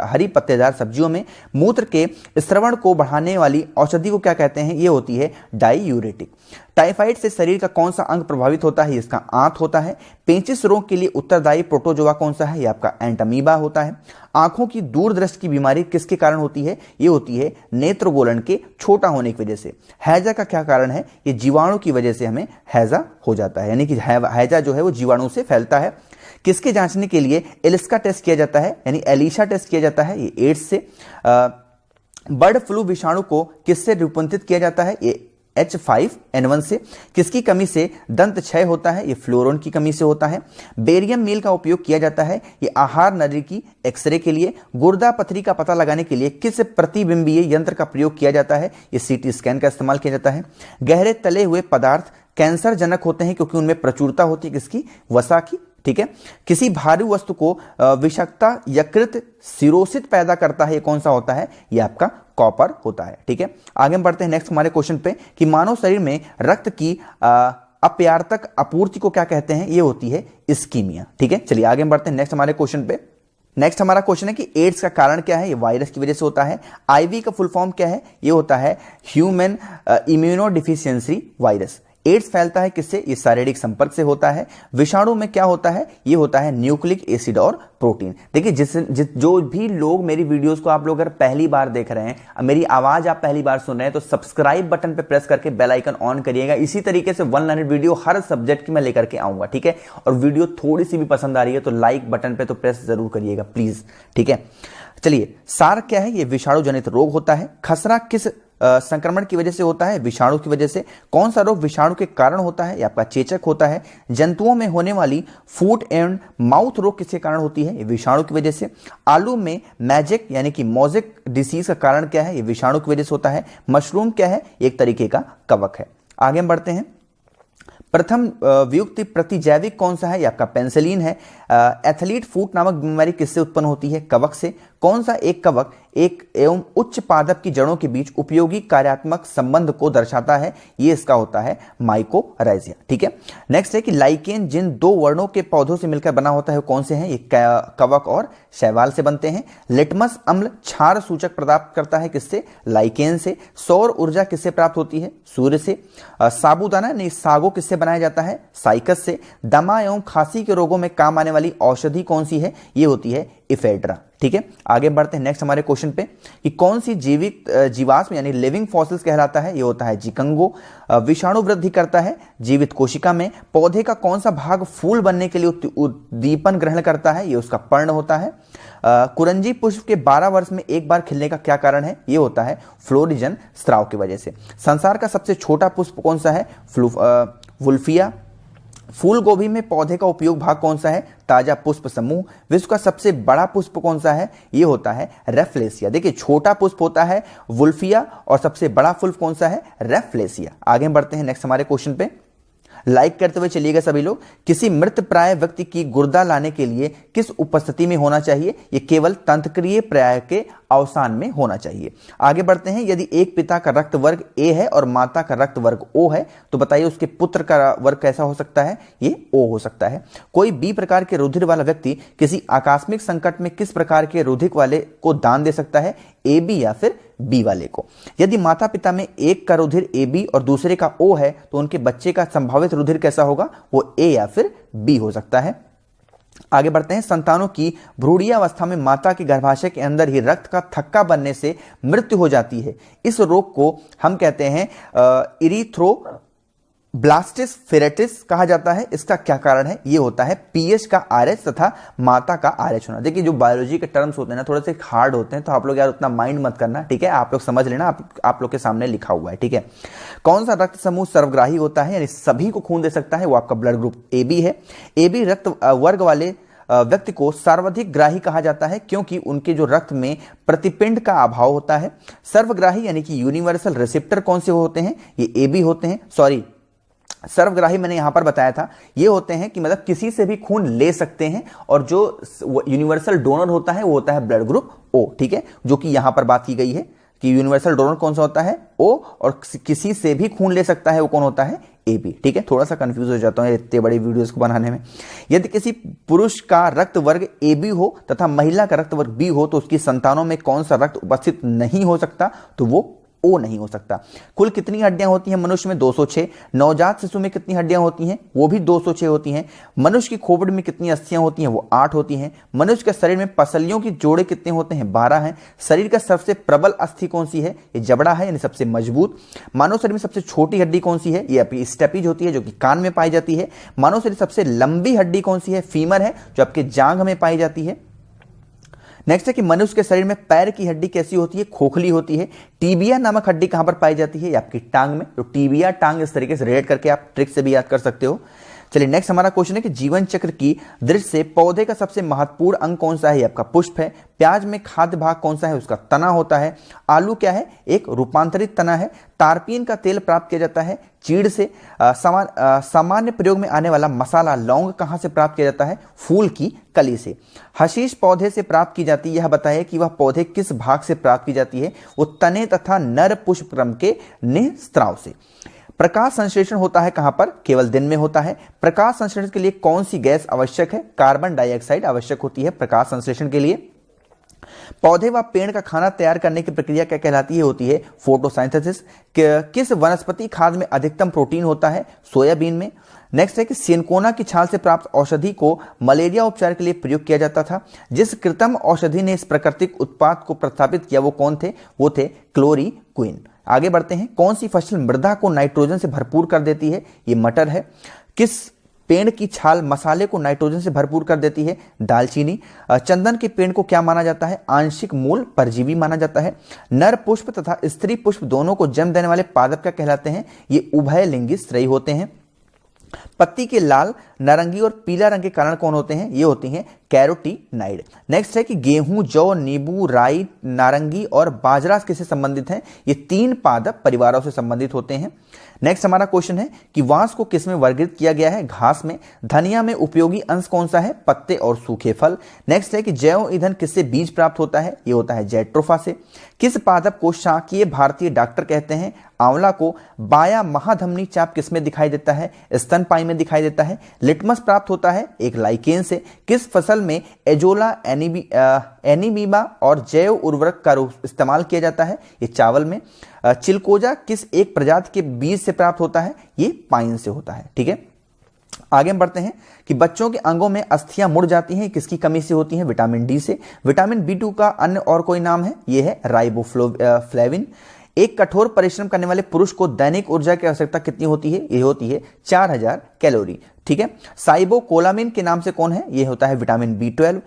Speaker 1: हरी पत्तेदार सब्जियों में। मूत्र के स्रवण को बढ़ाने वाली औषधि को क्या कहते हैं, ये होती है डाईयूरेटिक। टाइफाइड से शरीर का कौन सा अंग प्रभावित होता है, इसका आंत होता है। पेचिश रोग के लिए उत्तरदायी प्रोटोजोआ कौन सा है, ये आपका एंटमीबा होता है। आंखों की दूरदृष्टि की बीमारी किसके कारण होती है, ये होती है नेत्रगोलन के छोटा होने की वजह से। हैजा का क्या कारण है, ये जीवाणु की वजह से हमें हैजा हो जाता है, यानी कि हैजा जो है वो जीवाणु से फैलता है। किसके जांचने के लिए एलिस्का टेस्ट किया जाता है, यानी एलिशा टेस्ट किया जाता है, ये एड्स से। बर्ड फ्लू विषाणु को किससे रूपांतरित किया जाता है, ये H5N1 से। किसकी कमी से दंत क्षय होता है, ये फ्लोरोन की कमी से होता है। बेरियम मील का उपयोग किया जाता है, ये आहार नली की एक्सरे के लिए। गुर्दा पथरी का पता लगाने के लिए किस प्रतिबिंबीय यंत्र का प्रयोग किया जाता है, ये CT स्कैन का इस्तेमाल किया जाता है। गहरे तले हुए पदार्थ कैंसर जनक होते हैं क्योंकि उनमें प्रचुरता होती है किसकी, वसा की। ठीक है, किसी भारी वस्तु को विषाक्तता यकृत सिरोसित पैदा करता है, ये कौन सा होता है, ये आपका कॉपर होता है। ठीक है, आगे हम बढ़ते हैं नेक्स्ट हमारे क्वेश्चन पे कि मानव शरीर में रक्त की अपर्याप्तक आपूर्ति को क्या कहते हैं, ये होती है इस्कीमिया। ठीक है, चलिए आगे हम बढ़ते हैं नेक्स्ट हमारे क्वेश्चन पे। नेक्स्ट हमारा क्वेश्चन है कि एड्स का कारण क्या है, ये वायरस की वजह से होता है। आईवी का फुल फॉर्म क्या है, ये होता है human immunodeficiency virus. AIDS फैलता है किससे, ये शारीरिक संपर्क से होता है। विषाणु में क्या होता है, ये होता है न्यूक्लिक एसिड और प्रोटीन। देखिए जो भी लोग मेरी वीडियोस को आप लोग अगर पहली बार देख रहे हैं, मेरी आवाज आप पहली बार सुन रहे हैं, तो सब्सक्राइब बटन पे प्रेस करके बेल आइकन ऑन करिएगा। इसी तरीके से 1 लाइन वीडियो हर सब्जेक्ट की मैं लेकर के आऊंगा, ठीक है। और वीडियो थोड़ी सी भी पसंद आ रही है तो लाइक बटन पे तो प्रेस जरूर करिएगा प्लीज, ठीक है। चलिए, सार क्या है, ये विषाणु जनित रोग होता है। खसरा किस संक्रमण की वजह से होता है, विषाणु की वजह से। कौन सा रोग विषाणु के कारण होता है, ये आपका चेचक होता है। जंतुओं में होने वाली फूट एंड माउथ रोग किसके कारण होती है, ये विषाणु की वजह से। आलू में मैजिक यानी कि मोज़ेक डिसीज का कारण क्या है, ये विषाणु की वजह से होता है। मशरूम क्या है, एक तरीके का कवक है। आगे हम बढ़ते हैं। प्रथम व्युत्पत्ति प्रतिजैविक कौन सा है, ये आपका पेनिसिलिन है। एथलीट फूट नामक बीमारी किससे उत्पन्न होती है, कवक से। कौन सा एक कवक एक एवं उच्च पादप की जड़ों के बीच उपयोगी कार्यात्मक संबंध को दर्शाता है, ये इसका होता है माइकोराइजिया, ठीक है। नेक्स्ट है कि लाइकेन जिन 2 वर्णों के पौधों से मिलकर बना होता है वो कौन से हैं, ये कवक और शैवाल से बनते हैं। लिटमस अम्ल क्षार सूचक प्राप्त करता है किससे, लाइकेन से। सौर ऊर्जा किससे प्राप्त होती है, सूर्य से। साबूदाना नहीं सागो किससे बनाया जाता है, साइकस से। दमा एवं खांसी के रोगों में काम आने वाली औषधि कौन सी है, ये होती है इफेड्रा, ठीक है। आगे बढ़ते हैं नेक्स्ट हमारे क्वेश्चन पे कि कौन सी जीवित जीवाश्म यानी लिविंग फॉसिल्स कहलाता है, ये होता है जिकंगो। विषाणु वृद्धि करता है जीवित कोशिका में। पौधे का कौन सा भाग फूल बनने के लिए उद्दीपन ग्रहण करता है, ये उसका पर्ण होता है। कुरंजी पुष्प के 12 वर्ष में एक बार खिलने का क्या कारण है, ये होता है फ्लोरिजन स्राव की वजह से। संसार का सबसे छोटा पुष्प कौन सा है, वुल्फिया। फूल गोभी में पौधे का उपयोग भाग कौन सा है, ताजा पुष्प समूह। विश्व का सबसे बड़ा पुष्प कौन सा है, ये होता है रेफ्लेसिया। देखिए, छोटा पुष्प होता है वुल्फिया और सबसे बड़ा फूल कौन सा है, रेफ्लेसिया। आगे बढ़ते हैं नेक्स्ट हमारे क्वेश्चन पे। लाइक करते हुए चलिएगा सभी लोग। किसी मृत प्राय व्यक्ति की गुर्दा लाने के लिए किस उपस्थिति में होना चाहिए, ये केवल तंत्क्रिय प्राय के अवसान में होना चाहिए। आगे बढ़ते हैं। यदि एक पिता का रक्त वर्ग ए है और माता का रक्त वर्ग ओ है तो बताइए उसके पुत्र का वर्ग कैसा हो सकता है, ये ओ हो सकता है। कोई बी प्रकार के रुधिर वाला व्यक्ति किसी आकस्मिक संकट में किस प्रकार के रुधिर वाले को दान दे सकता है, ए बी या फिर बी वाले को। यदि माता पिता में एक का रुधिर ए बी और दूसरे का ओ है तो उनके बच्चे का संभावित रुधिर कैसा होगा, वो ए या फिर बी हो सकता है। आगे बढ़ते हैं। संतानों की भ्रूणीयावस्था में माता के गर्भाशय के अंदर ही रक्त का थक्का बनने से मृत्यु हो जाती है। इस रोग को हम कहते हैं इरिथ्रोब्लास्टिस फेरेटिस कहा जाता है। इसका क्या कारण है, ये होता है पीएच का आरएच तथा माता का आरएच होना। देखिए, जो बायोलॉजी के टर्म्स होते हैं ना थोड़े से हार्ड होते हैं, तो आप लोग यार उतना माइंड मत करना, ठीक है। आप लोग समझ लेना, आप लोग के सामने लिखा हुआ है, ठीक है। कौन सा रक्त समूह सर्वग्राही होता है, यानी सभी को खून दे सकता है, वो आपका ब्लड ग्रुप ए बी है। ए बी रक्त वर्ग वाले व्यक्ति को सर्वाधिक ग्राही कहा जाता है क्योंकि उनके जो रक्त में प्रतिपिंड का अभाव होता है। सर्वग्राही यानी कि यूनिवर्सल रिसेप्टर कौन से होते हैं, ये ए बी होते हैं। सॉरी, सर्वग्राही मैंने यहां पर बताया था, ये होते हैं कि मतलब किसी से भी खून ले सकते हैं, और जो यूनिवर्सल डोनर होता है वो होता है ब्लड ग्रुप ओ, ठीक है, जो कि यहां पर बात की गई है कि यूनिवर्सल डोनर कौन सा होता है, ओ, और किसी से भी खून ले सकता है वो कौन होता है, ए बी, ठीक है। थोड़ा सा कंफ्यूज हो जाता हूं इतने बड़ी वीडियोस को बनाने में। यदि किसी पुरुष का रक्त वर्ग ए बी हो तथा महिला का रक्त वर्ग बी हो तो उसकी संतानों में कौन सा रक्त उपस्थित नहीं हो सकता, तो वो ओ नहीं हो सकता। कुल कितनी हड्डियां होती हैं मनुष्य में, 206। नवजात शिशु में कितनी हड्डियां होती हैं, वो भी 206 होती हैं। मनुष्य की खोपड़ी में कितनी अस्थियां होती हैं, वो 8 होती हैं। मनुष्य के शरीर में पसलियों की जोड़े कितने होते हैं, 12 हैं। शरीर का सबसे प्रबल अस्थि कौन सी है, ये जबड़ा है, यानी सबसे मजबूत। मानव शरीर में सबसे छोटी हड्डी कौन सी है, ये आपकी स्टेपीज होती है जो कि कान में पाई जाती है। मानव शरीर सबसे लंबी हड्डी कौन सी है, फीमर है, जो आपके जांघ में पाई जाती है। नेक्स्ट है कि मनुष्य के शरीर में पैर की हड्डी कैसी होती है, खोखली होती है। टीबिया नामक हड्डी कहां पर पाई जाती है, आपकी टांग में। तो टीबिया टांग इस तरीके से रिलेट करके आप ट्रिक से भी याद कर सकते हो। चलिए नेक्स्ट हमारा क्वेश्चन है कि जीवन चक्र की दृष्टि से पौधे का सबसे महत्वपूर्ण अंग कौन सा है, आपका पुष्प है। प्याज में खाद्य भाग कौन सा है, उसका तना होता है। आलू क्या है, एक रूपांतरित तना है। तारपीन का तेल प्राप्त किया जाता है चीड़ से। सामान्य प्रयोग में आने वाला मसाला लौंग कहां से प्राप्त किया जाता है, फूल की कली से। हशीश पौधे से प्राप्त की जाती है, यह बताइए कि वह पौधे किस भाग से प्राप्त की जाती है, वो तने तथा नर पुष्प क्रम के निस्त्राव से। प्रकाश संश्लेषण होता है कहां पर? केवल दिन में होता है। प्रकाश संश्लेषण के लिए कौन सी गैस आवश्यक है? कार्बन डाइऑक्साइड आवश्यक होती है प्रकाश संश्लेषण के लिए। पौधे व पेड़ का खाना तैयार करने की प्रक्रिया क्या कहलाती है? होती है फोटोसिंथेसिस। किस वनस्पति खाद्य में अधिकतम प्रोटीन होता है? सोयाबीन में। नेक्स्ट है कि सिनकोना की छाल से प्राप्त औषधि को मलेरिया उपचार के लिए प्रयोग किया जाता था। जिस कृत्रिम औषधि ने इस प्राकृतिक उत्पाद को प्रस्थापित किया वो कौन थे? वो थे क्लोरीक्विन। आगे बढ़ते हैं। कौन सी फसल मृदा को नाइट्रोजन से भरपूर कर देती है? ये मटर है। किस पेड़ की छाल मसाले को नाइट्रोजन से भरपूर कर देती है? दालचीनी। चंदन के पेड़ को क्या माना जाता है? आंशिक मूल परजीवी माना जाता है। नर पुष्प तथा स्त्री पुष्प दोनों को जन्म देने वाले पादप क्या कहलाते हैं? ये उभयलिंगी स्त्री होते हैं। पत्ती के लाल, नारंगी और पीला रंग के कारण कौन होते हैं? ये होती हैं कैरोटीनाइड। नेक्स्ट है कि गेहूं, जौ, नींबू, राई, नारंगी और बाजरा किससे संबंधित हैं? ये 3 पादप परिवारों से संबंधित होते हैं। नेक्स्ट हमारा क्वेश्चन है कि वांस को किस में वर्गीकृत किया गया है? घास में। धनिया में उपयोगी अंश कौन सा है? पत्ते और सूखे फल। नेक्स्ट है कि जैव ईंधन किससे बीज प्राप्त होता है? ये होता है जैट्रोफा से। किस पादप को शाकीय भारतीय डॉक्टर कहते हैं? आंवला को। बाया महाधमनी चाप किसमें दिखाई देता है? स्तनपायी में दिखाई देता है। लिटमस प्राप्त होता है एक लाइकेन से। किस फसल में एजोला, एनीमीबा और जैव उर्वरक का इस्तेमाल किया जाता है? ये चावल में। चिलकोजा किस एक प्रजाति के बीज से प्राप्त होता है? ये पाइन से होता है। ठीक है, आगे हम बढ़ते हैं कि बच्चों के अंगों में अस्थियां मुड़ जाती हैं, किसकी कमी से होती हैं? विटामिन डी से। विटामिन B2 का अन्य और कोई नाम है? ये है राइबोफ्लेविन। एक कठोर परिश्रम करने वाले पुरुष को दैनिक ऊर्जा की आवश्यकता कितनी होती है? ये होती है 4000 कैलोरी। ठीक है, साइबोकोलामिन के नाम से कौन है? ये होता है विटामिन B12।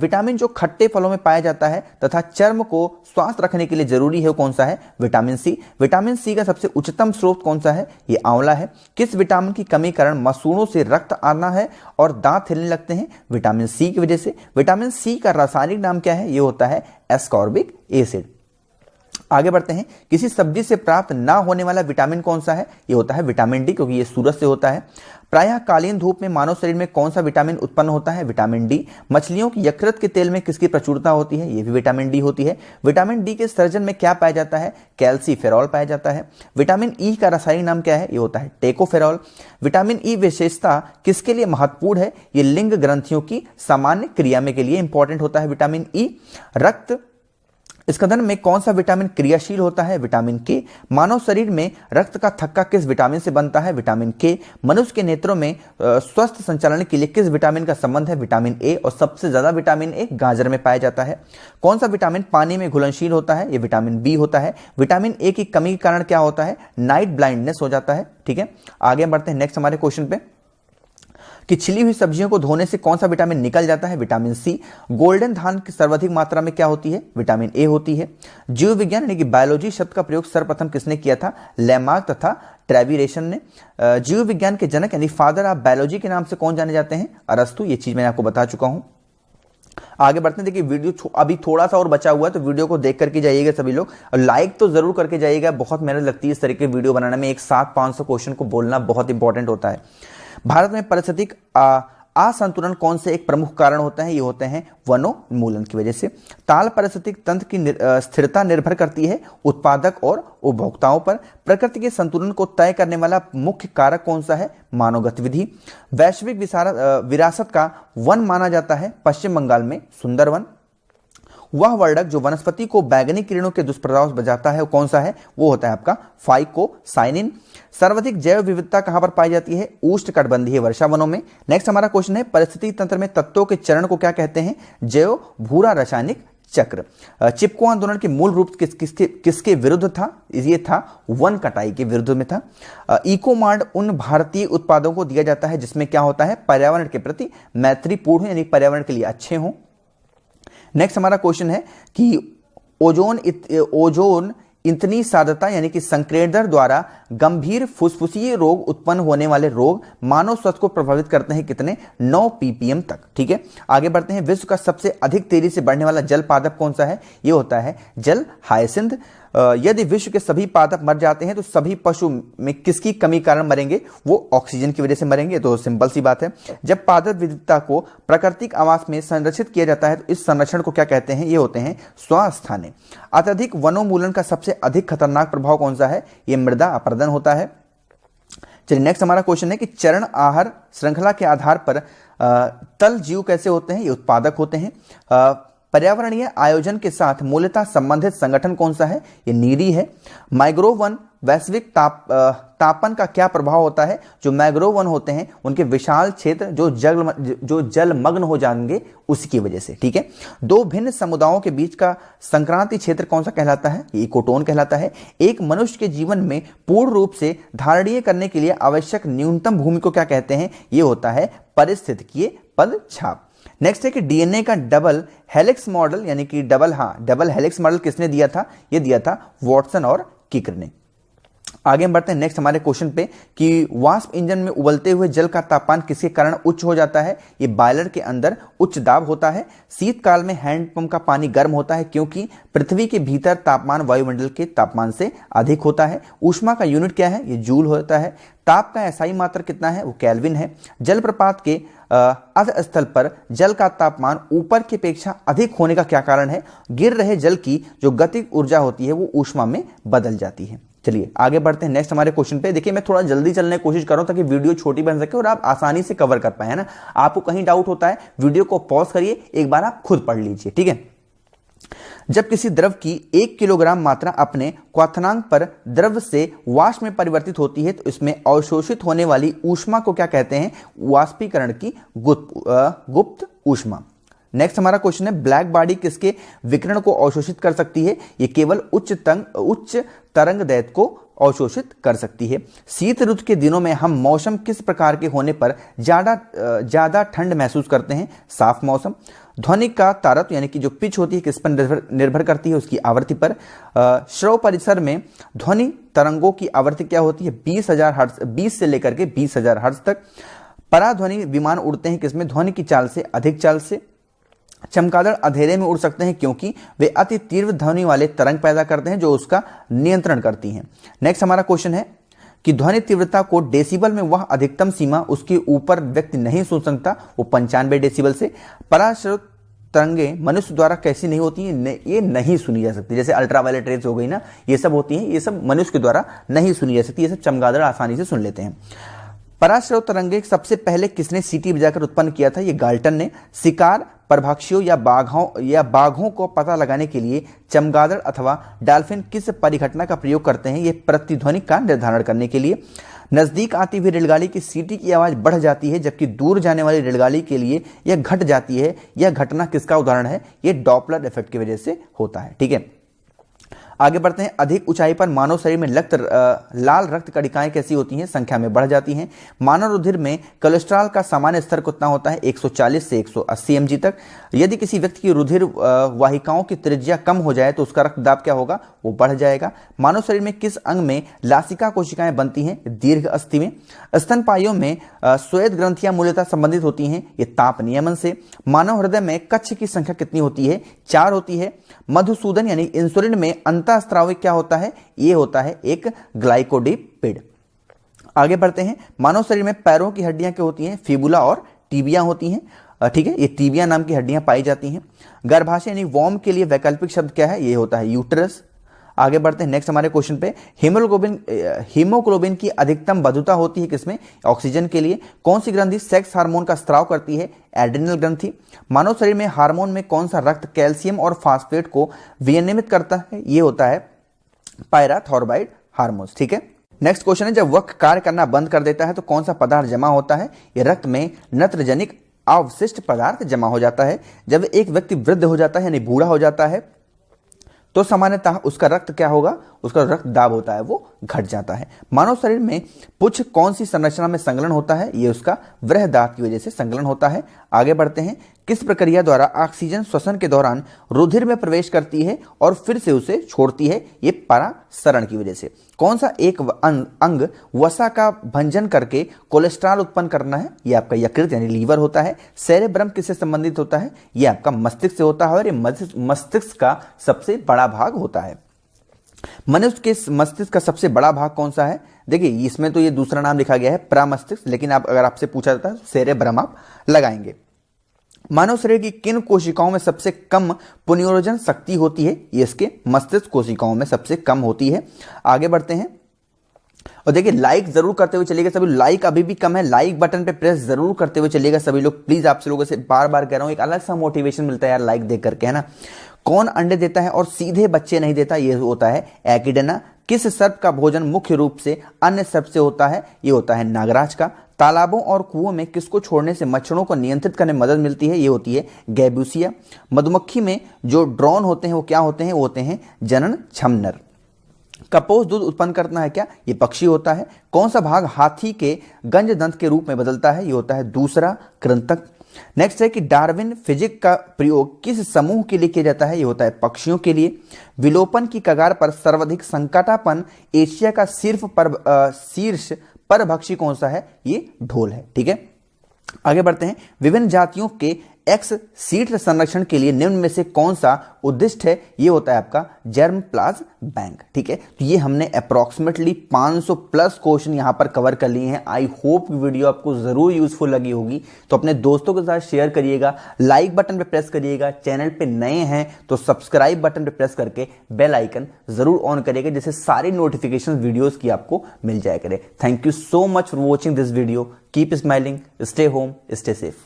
Speaker 1: विटामिन जो खट्टे फलों में पाया जाता है तथा चर्म को स्वस्थ रखने के लिए जरूरी है, कौन सा है? Vitamin C. विटामिन सी का सबसे उच्चतम स्रोत कौन सा है? ये आंवला है। किस विटामिन की कमी कारण मसूड़ों से रक्त आना है और दांत हिलने लगते हैं? विटामिन सी की वजह से। विटामिन सी का रासायनिक नाम क्या है? ये होता है एस्कॉर्बिक एसिड। आगे बढ़ते हैं। किसी सब्जी से प्राप्त ना होने वाला विटामिन कौन सा है? ये होता है विटामिन डी, क्योंकि ये सूरज से होता है। प्रायः कालीन धूप में मानव शरीर में कौन सा विटामिन उत्पन्न होता है? Vitamin D. मछलियों की यकृत के तेल में किसकी प्रचुरता होती है? ये भी विटामिन डी होती है। विटामिन डी के सर्जन में क्या पाया जाता है? कैल्सीफेरॉल पाया जाता है। विटामिन ई का रासायनिक नाम क्या है? ये होता है टेकोफेरॉल। विटामिन ई विशेषता किसके लिए महत्वपूर्ण है? ये लिंग ग्रंथियों की सामान्य क्रिया में के लिए इंपॉर्टेंट होता है विटामिन ई। रक्त स्कंदन में कौन सा विटामिन क्रियाशील होता है? विटामिन के। मानव शरीर में रक्त का थक्का किस विटामिन से बनता है? विटामिन के। मनुष्य के नेत्रों में स्वस्थ संचालन के लिए किस विटामिन का संबंध है? Vitamin A. और सबसे ज्यादा विटामिन ए गाजर में पाया जाता है। कौन सा विटामिन पानी में घुलनशील होता है? ये विटामिन बी होता है। विटामिन ए की कमी के कारण क्या होता है? नाइट ब्लाइंडनेस हो जाता है। ठीक है, आगे बढ़ते हैं नेक्स्ट हमारे क्वेश्चन पे कि छिली हुई सब्जियों को धोने से कौन सा विटामिन निकल जाता है? Vitamin C. गोल्डन धान की सर्वाधिक मात्रा में क्या होती है? विटामिन ए होती है। जीव विज्ञान यानी कि बायोलॉजी शब्द का प्रयोग सर्वप्रथम किसने किया था? लेमार्क तथा ट्रेविरेशन ने। जीव विज्ञान के जनक यानी फादर ऑफ बायोलॉजी के नाम से कौन जाने जाते हैं? अरस्तु। ये चीज मैंने आपको बता चुका हूं। आगे बढ़ते हैं। देखिए वीडियो अभी थोड़ा सा और बचा हुआ है, तो वीडियो को देख करके जाइएगा सभी लोग, और लाइक तो जरूर करके जाइएगा। बहुत मेहनत लगती है इस तरह के वीडियो बनाने में। एक साथ 500 क्वेश्चन को बोलना बहुत इंपॉर्टेंट होता है। भारत में पारिस्थितिक असंतुलन कौन से एक प्रमुख कारण होता है? ये होते हैं वनोन्मूलन की वजह से। ताल पारिस्थितिक तंत्र की स्थिरता निर्भर करती है उत्पादक और उपभोक्ताओं पर। प्रकृति के संतुलन को तय करने वाला मुख्य कारक कौन सा है? मानव गतिविधि। वैश्विक विरासत का वन माना जाता है पश्चिम बंगाल में सुंदरवन। वह वर्णक जो वनस्पति को बैगनी किरणों के दुष्प्रभाव बचाता है वो कौन सा है? वो होता है आपका फाइकोसाइनिन। सर्वाधिक जैव विविधता कहां पर पाई जाती है? उष्णकटिबंधीय वर्षा वनों में। नेक्स्ट हमारा क्वेश्चन है, परिस्थिति तंत्र में तत्वों के चरण को क्या कहते हैं? जैव भूरा रासायनिक चक्र। चिपको आंदोलन के मूल रूप किसके विरुद्ध था? ये था वन कटाई के विरुद्ध में था। इकोमार्ट उन भारतीय उत्पादों को दिया जाता है जिसमें क्या होता है? पर्यावरण के प्रति मैत्रीपूर्ण यानी पर्यावरण के लिए अच्छे हों। नेक्स्ट हमारा क्वेश्चन है कि ओजोन इतनी साधता यानी कि संक्रेडर द्वारा गंभीर फुसफुसीय रोग उत्पन्न होने वाले रोग मानव स्वास्थ्य को प्रभावित करते हैं कितने? 9 ppm तक। ठीक है, आगे बढ़ते हैं। विश्व का सबसे अधिक तेजी से बढ़ने वाला जल पादप कौन सा है? ये होता है जल हायसिंथ। यदि विश्व के सभी पादप मर जाते हैं तो सभी पशु में किसकी कमी कारण मरेंगे? वो ऑक्सीजन की वजह से मरेंगे। तो सिंपल सी बात है। जब पादप विविधता को प्राकृतिक आवास में संरक्षित किया जाता है तो इस संरक्षण को क्या कहते हैं? ये होते हैं स्वास्थाने। अत्यधिक वनोन्मूलन का सबसे अधिक खतरनाक प्रभाव कौन सा है? ये मृदा अपरदन होता है। चलिए नेक्स्ट हमारा क्वेश्चन है कि चरण आहार श्रृंखला के आधार पर तल जीव कैसे होते हैं? ये उत्पादक होते हैं। पर्यावरणीय आयोजन के साथ मूलतः संबंधित संगठन कौन सा है? ये नीरी है। मैंग्रोव वन वैश्विक तापन का क्या प्रभाव होता है? जो मैंग्रोव वन होते हैं उनके विशाल क्षेत्र जो जलमग्न हो जाएंगे उसकी वजह से। ठीक है, दो भिन्न समुदायों के बीच का संक्रांति क्षेत्र कौन सा कहलाता है? ये इकोटोन कहलाता है। एक मनुष्य के जीवन में पूर्ण रूप से धारणीय करने के लिए आवश्यक न्यूनतम भूमि को क्या कहते हैं? ये होता है पारिस्थितिकीय पदछाप। नेक्स्ट है कि डीएनए का डबल हेलिक्स मॉडल यानी कि डबल हेलिक्स मॉडल किसने दिया था? ये दिया था वॉटसन और किकर ने। आगे हम बढ़ते हैं नेक्स्ट हमारे क्वेश्चन पे कि वाष्प इंजन में उबलते हुए जल का तापमान किसके कारण उच्च हो जाता है? ये बॉयलर के अंदर उच्च दाब होता है। शीतकाल में हैंडपंप का पानी गर्म होता है क्योंकि पृथ्वी के भीतर तापमान वायुमंडल के तापमान से अधिक होता है। ऊष्मा का यूनिट क्या है? ये जूल होता है। ताप का एसआई मात्रा कितना है? वो केल्विन है। जलप्रपात के अधस्थल पर जल का तापमान ऊपर की अपेक्षा अधिक होने का क्या कारण है? गिर रहे जल की जो गतिज ऊर्जा होती है वो ऊष्मा में बदल जाती है। चलिए आगे बढ़ते हैं नेक्स्ट हमारे क्वेश्चन पे। देखिए मैं थोड़ा जल्दी चलने की कोशिश कर रहा हूं ताकि वीडियो छोटी बन सके और आप आसानी से कवर कर पाए, है ना। आपको कहीं डाउट होता है वीडियो को पॉज करिए, एक बार आप खुद पढ़ लीजिए, ठीक है। जब किसी द्रव की 1 किलोग्राम मात्रा अपने क्वथनांक पर द्रव से वाष्प में परिवर्तित होती है तो इसमें अवशोषित होने वाली ऊष्मा को क्या कहते हैं? वाष्पीकरण की गुप्त ऊष्मा। नेक्स्ट हमारा क्वेश्चन है ब्लैक बॉडी किसके विकिरण को अवशोषित कर सकती है? ये केवल उच्च तरंग दैर्ध्य को अवशोषित कर सकती है। शीत ऋतु के दिनों में हम मौसम किस प्रकार के होने पर ज्यादा ठंड महसूस करते हैं? साफ मौसम। ध्वनि का तारत्व यानी कि जो पिच होती है किस पर निर्भर करती है? उसकी आवृत्ति पर। श्रव परिसर में ध्वनि तरंगों की आवृत्ति क्या होती है? 20,000 हर्ट्ज, 20 से लेकर के 20,000 हर्ट्ज तक। पराध्वनि विमान उड़ते हैं किसमें? ध्वनि की चाल से, अधिक चाल से। चमगादड़ अंधेरे में उड़ सकते हैं क्योंकि वे अति तीव्र ध्वनि वाले तरंग पैदा करते हैं जो उसका नियंत्रण करती हैं। नेक्स्ट हमारा क्वेश्चन है कि ध्वनि तीव्रता को डेसिबल में वह अधिकतम सीमा उसके ऊपर व्यक्ति नहीं सुन सकता, वो 95 डेसिबल से। पराश्रुत तरंगे मनुष्य द्वारा कैसी नहीं होती हैं? ये नहीं सुनी जा सकती। जैसे अल्ट्रावायलेट रेज हो गई ना, ये सब होती हैं, ये सब मनुष्य के द्वारा नहीं सुनी जा सकती, ये सब चमगादड़ आसानी से सुन लेते हैं। पराश्रव तरंगे सबसे पहले किसने सीटी बजाकर उत्पन्न किया था? ये गाल्टन ने। शिकार परभक्षियों या बाघों को पता लगाने के लिए चमगादड़ अथवा डॉल्फिन किस परिघटना का प्रयोग करते हैं? ये प्रतिध्वनि का निर्धारण करने के लिए। नजदीक आती हुई रेलगाड़ी की सीटी की आवाज बढ़ जाती है जबकि दूर जाने वाली रेलगाड़ी के लिए यह घट जाती है। यह घटना किसका उदाहरण है? ये डॉपलर इफेक्ट की वजह से होता है, ठीक है। आगे बढ़ते हैं। अधिक ऊंचाई पर मानव शरीर में लाल रक्त कणिकाएं कैसी होती हैं? संख्या में बढ़ जाती हैं। मानव रुधिर में कोलेस्ट्रॉल का सामान्य स्तर कितना होता है? 140 से 180 mg तक। यदि किसी व्यक्ति की रुधिर वाहिकाओं की त्रिज्या कम हो जाए तो उसका रक्तदाब क्या होगा? वो बढ़ जाएगा। मानव शरीर में किस अंग में लासिका कोशिकाएं बनती हैं? दीर्घ अस्थि में। स्तनपाइयों में श्वेत ग्रंथियां मूलतः संबंधित होती हैं ये ताप नियमन से। मानव हृदय में कक्ष की संख्या कितनी होती है? 4 होती है। मधुसूदन यानी इंसुलिन में अंतःस्रावी क्या होता है? ये होता है एक ग्लाइकोलिपिड। आगे बढ़ते हैं। मानव शरीर में पैरों की हड्डियां क्या होती हैं? फिबुला और टीबिया होती हैं, ठीक है। ये टीबिया नाम की हड्डियां पाई जाती हैं। गर्भाशय यानी वॉर्म के लिए वैकल्पिक शब्द क्या है? ये होता है यूट्रस। आगे बढ़ते हैं नेक्स्ट हमारे क्वेश्चन पे। हीमोग्लोबिन की अधिकतम बद्धता होती है किसमें? ऑक्सीजन के लिए। कौन सी ग्रंथि सेक्स हार्मोन का स्त्राव करती है? एड्रिनल ग्रंथि। मानव शरीर में हार्मोन में कौन सा रक्त कैल्शियम और फास्फेट को विनियमित करता है? ये होता है पायराथॉर्बाइड हार्मोन, ठीक है। नेक्स्ट क्वेश्चन है जब वक्र कार्य करना बंद कर देता है तो कौन सा पदार्थ जमा होता है? ये रक्त में नत्रजनिक अवशिष्ट पदार्थ जमा हो जाता है। जब एक व्यक्ति वृद्ध हो जाता है यानी बूढ़ा हो जाता है तो सामान्यतः उसका रक्त क्या होगा? उसका रक्त दाब होता है वो घट जाता है। मानव शरीर में पुच्छ कौन सी संरचना में संलग्न होता है? ये उसका बृहदात की वजह से संलग्न होता है। आगे बढ़ते हैं। किस प्रक्रिया द्वारा ऑक्सीजन श्वसन के दौरान रुधिर में प्रवेश करती है और फिर से उसे छोड़ती है? ये परासरण की वजह से। कौन सा एक अंग वसा का भंजन करके कोलेस्ट्रॉल उत्पन्न करना है? ये आपका यकृत यानी लीवर होता है। सेरेब्रम किससे संबंधित होता है? ये आपका मस्तिष्क से होता है और ये मस्तिष्क का सबसे बड़ा भाग होता है। मनुष्य के मस्तिष्क का सबसे बड़ा भाग कौन सा है? देखिए इसमें तो ये दूसरा नाम लिखा गया है प्रमस्तिष्क, लेकिन आप अगर आपसे पूछा जाता है सेरेब्रम आप लगाएंगे। मानव शरीर की किन कोशिकाओं में सबसे कम पुनर्योजन शक्ति होती है? ये इसके मस्तिष्क कोशिकाओं में सबसे कम होती है। आगे बढ़ते हैं। और देखिए लाइक जरूर करते हुए चलिएगा सभी, लाइक अभी भी कम है, लाइक बटन पे प्रेस जरूर करते हुए चलिएगा सभी लोग प्लीज। आपसे लोगों से बार बार कह रहा हूं, एक अलग सा मोटिवेशन मिलता है यार लाइक देख करके, है ना। कौन अंडे देता है और सीधे बच्चे नहीं देता? ये होता है एकिडेना। किस सर्प का भोजन मुख्य रूप से अन्य सर्प से होता है? ये होता है नागराज का। तालाबों और कुओं में किसको छोड़ने से मच्छरों को नियंत्रित करने में मदद मिलती है? ये होती है गैब्यूसिया। मधुमक्खी में जो ड्रोन होते हैं वो क्या होते हैं? वो होते हैं जनन छमनर। कपोस दूध उत्पन्न करता है क्या? ये पक्षी होता है। कौन सा भाग हाथी के गंज दंत के रूप में बदलता है? ये होता है दूसरा कृंतक। नेक्स्ट है कि डार्विन फिजिक का प्रयोग किस समूह के लिए किया जाता है? ये होता है पक्षियों के लिए। विलोपन की कगार पर सर्वाधिक संकटापन एशिया का शीर्ष परभक्षी कौन सा है? ये ढोल है। ठीक है, आगे बढ़ते हैं। विभिन्न जातियों के एक्स सीट संरक्षण के लिए निम्न में से कौन सा उद्दिष्ट है? ये होता है आपका जर्म प्लाज बैंक। ठीक है, तो ये हमने अप्रोक्सीमेटली 500 प्लस क्वेश्चन यहां पर कवर कर लिए हैं। आई होप वीडियो आपको जरूर यूजफुल लगी होगी, तो अपने दोस्तों के साथ शेयर करिएगा, लाइक बटन पे प्रेस करिएगा, चैनल पे नए हैं तो सब्सक्राइब बटन पे प्रेस करके बेल आइकन जरूर ऑन करिएगा, जिससे सारी नोटिफिकेशन वीडियोस की आपको मिल जाया करे। Thank you so much for watching this video. Keep smiling, stay home, stay safe.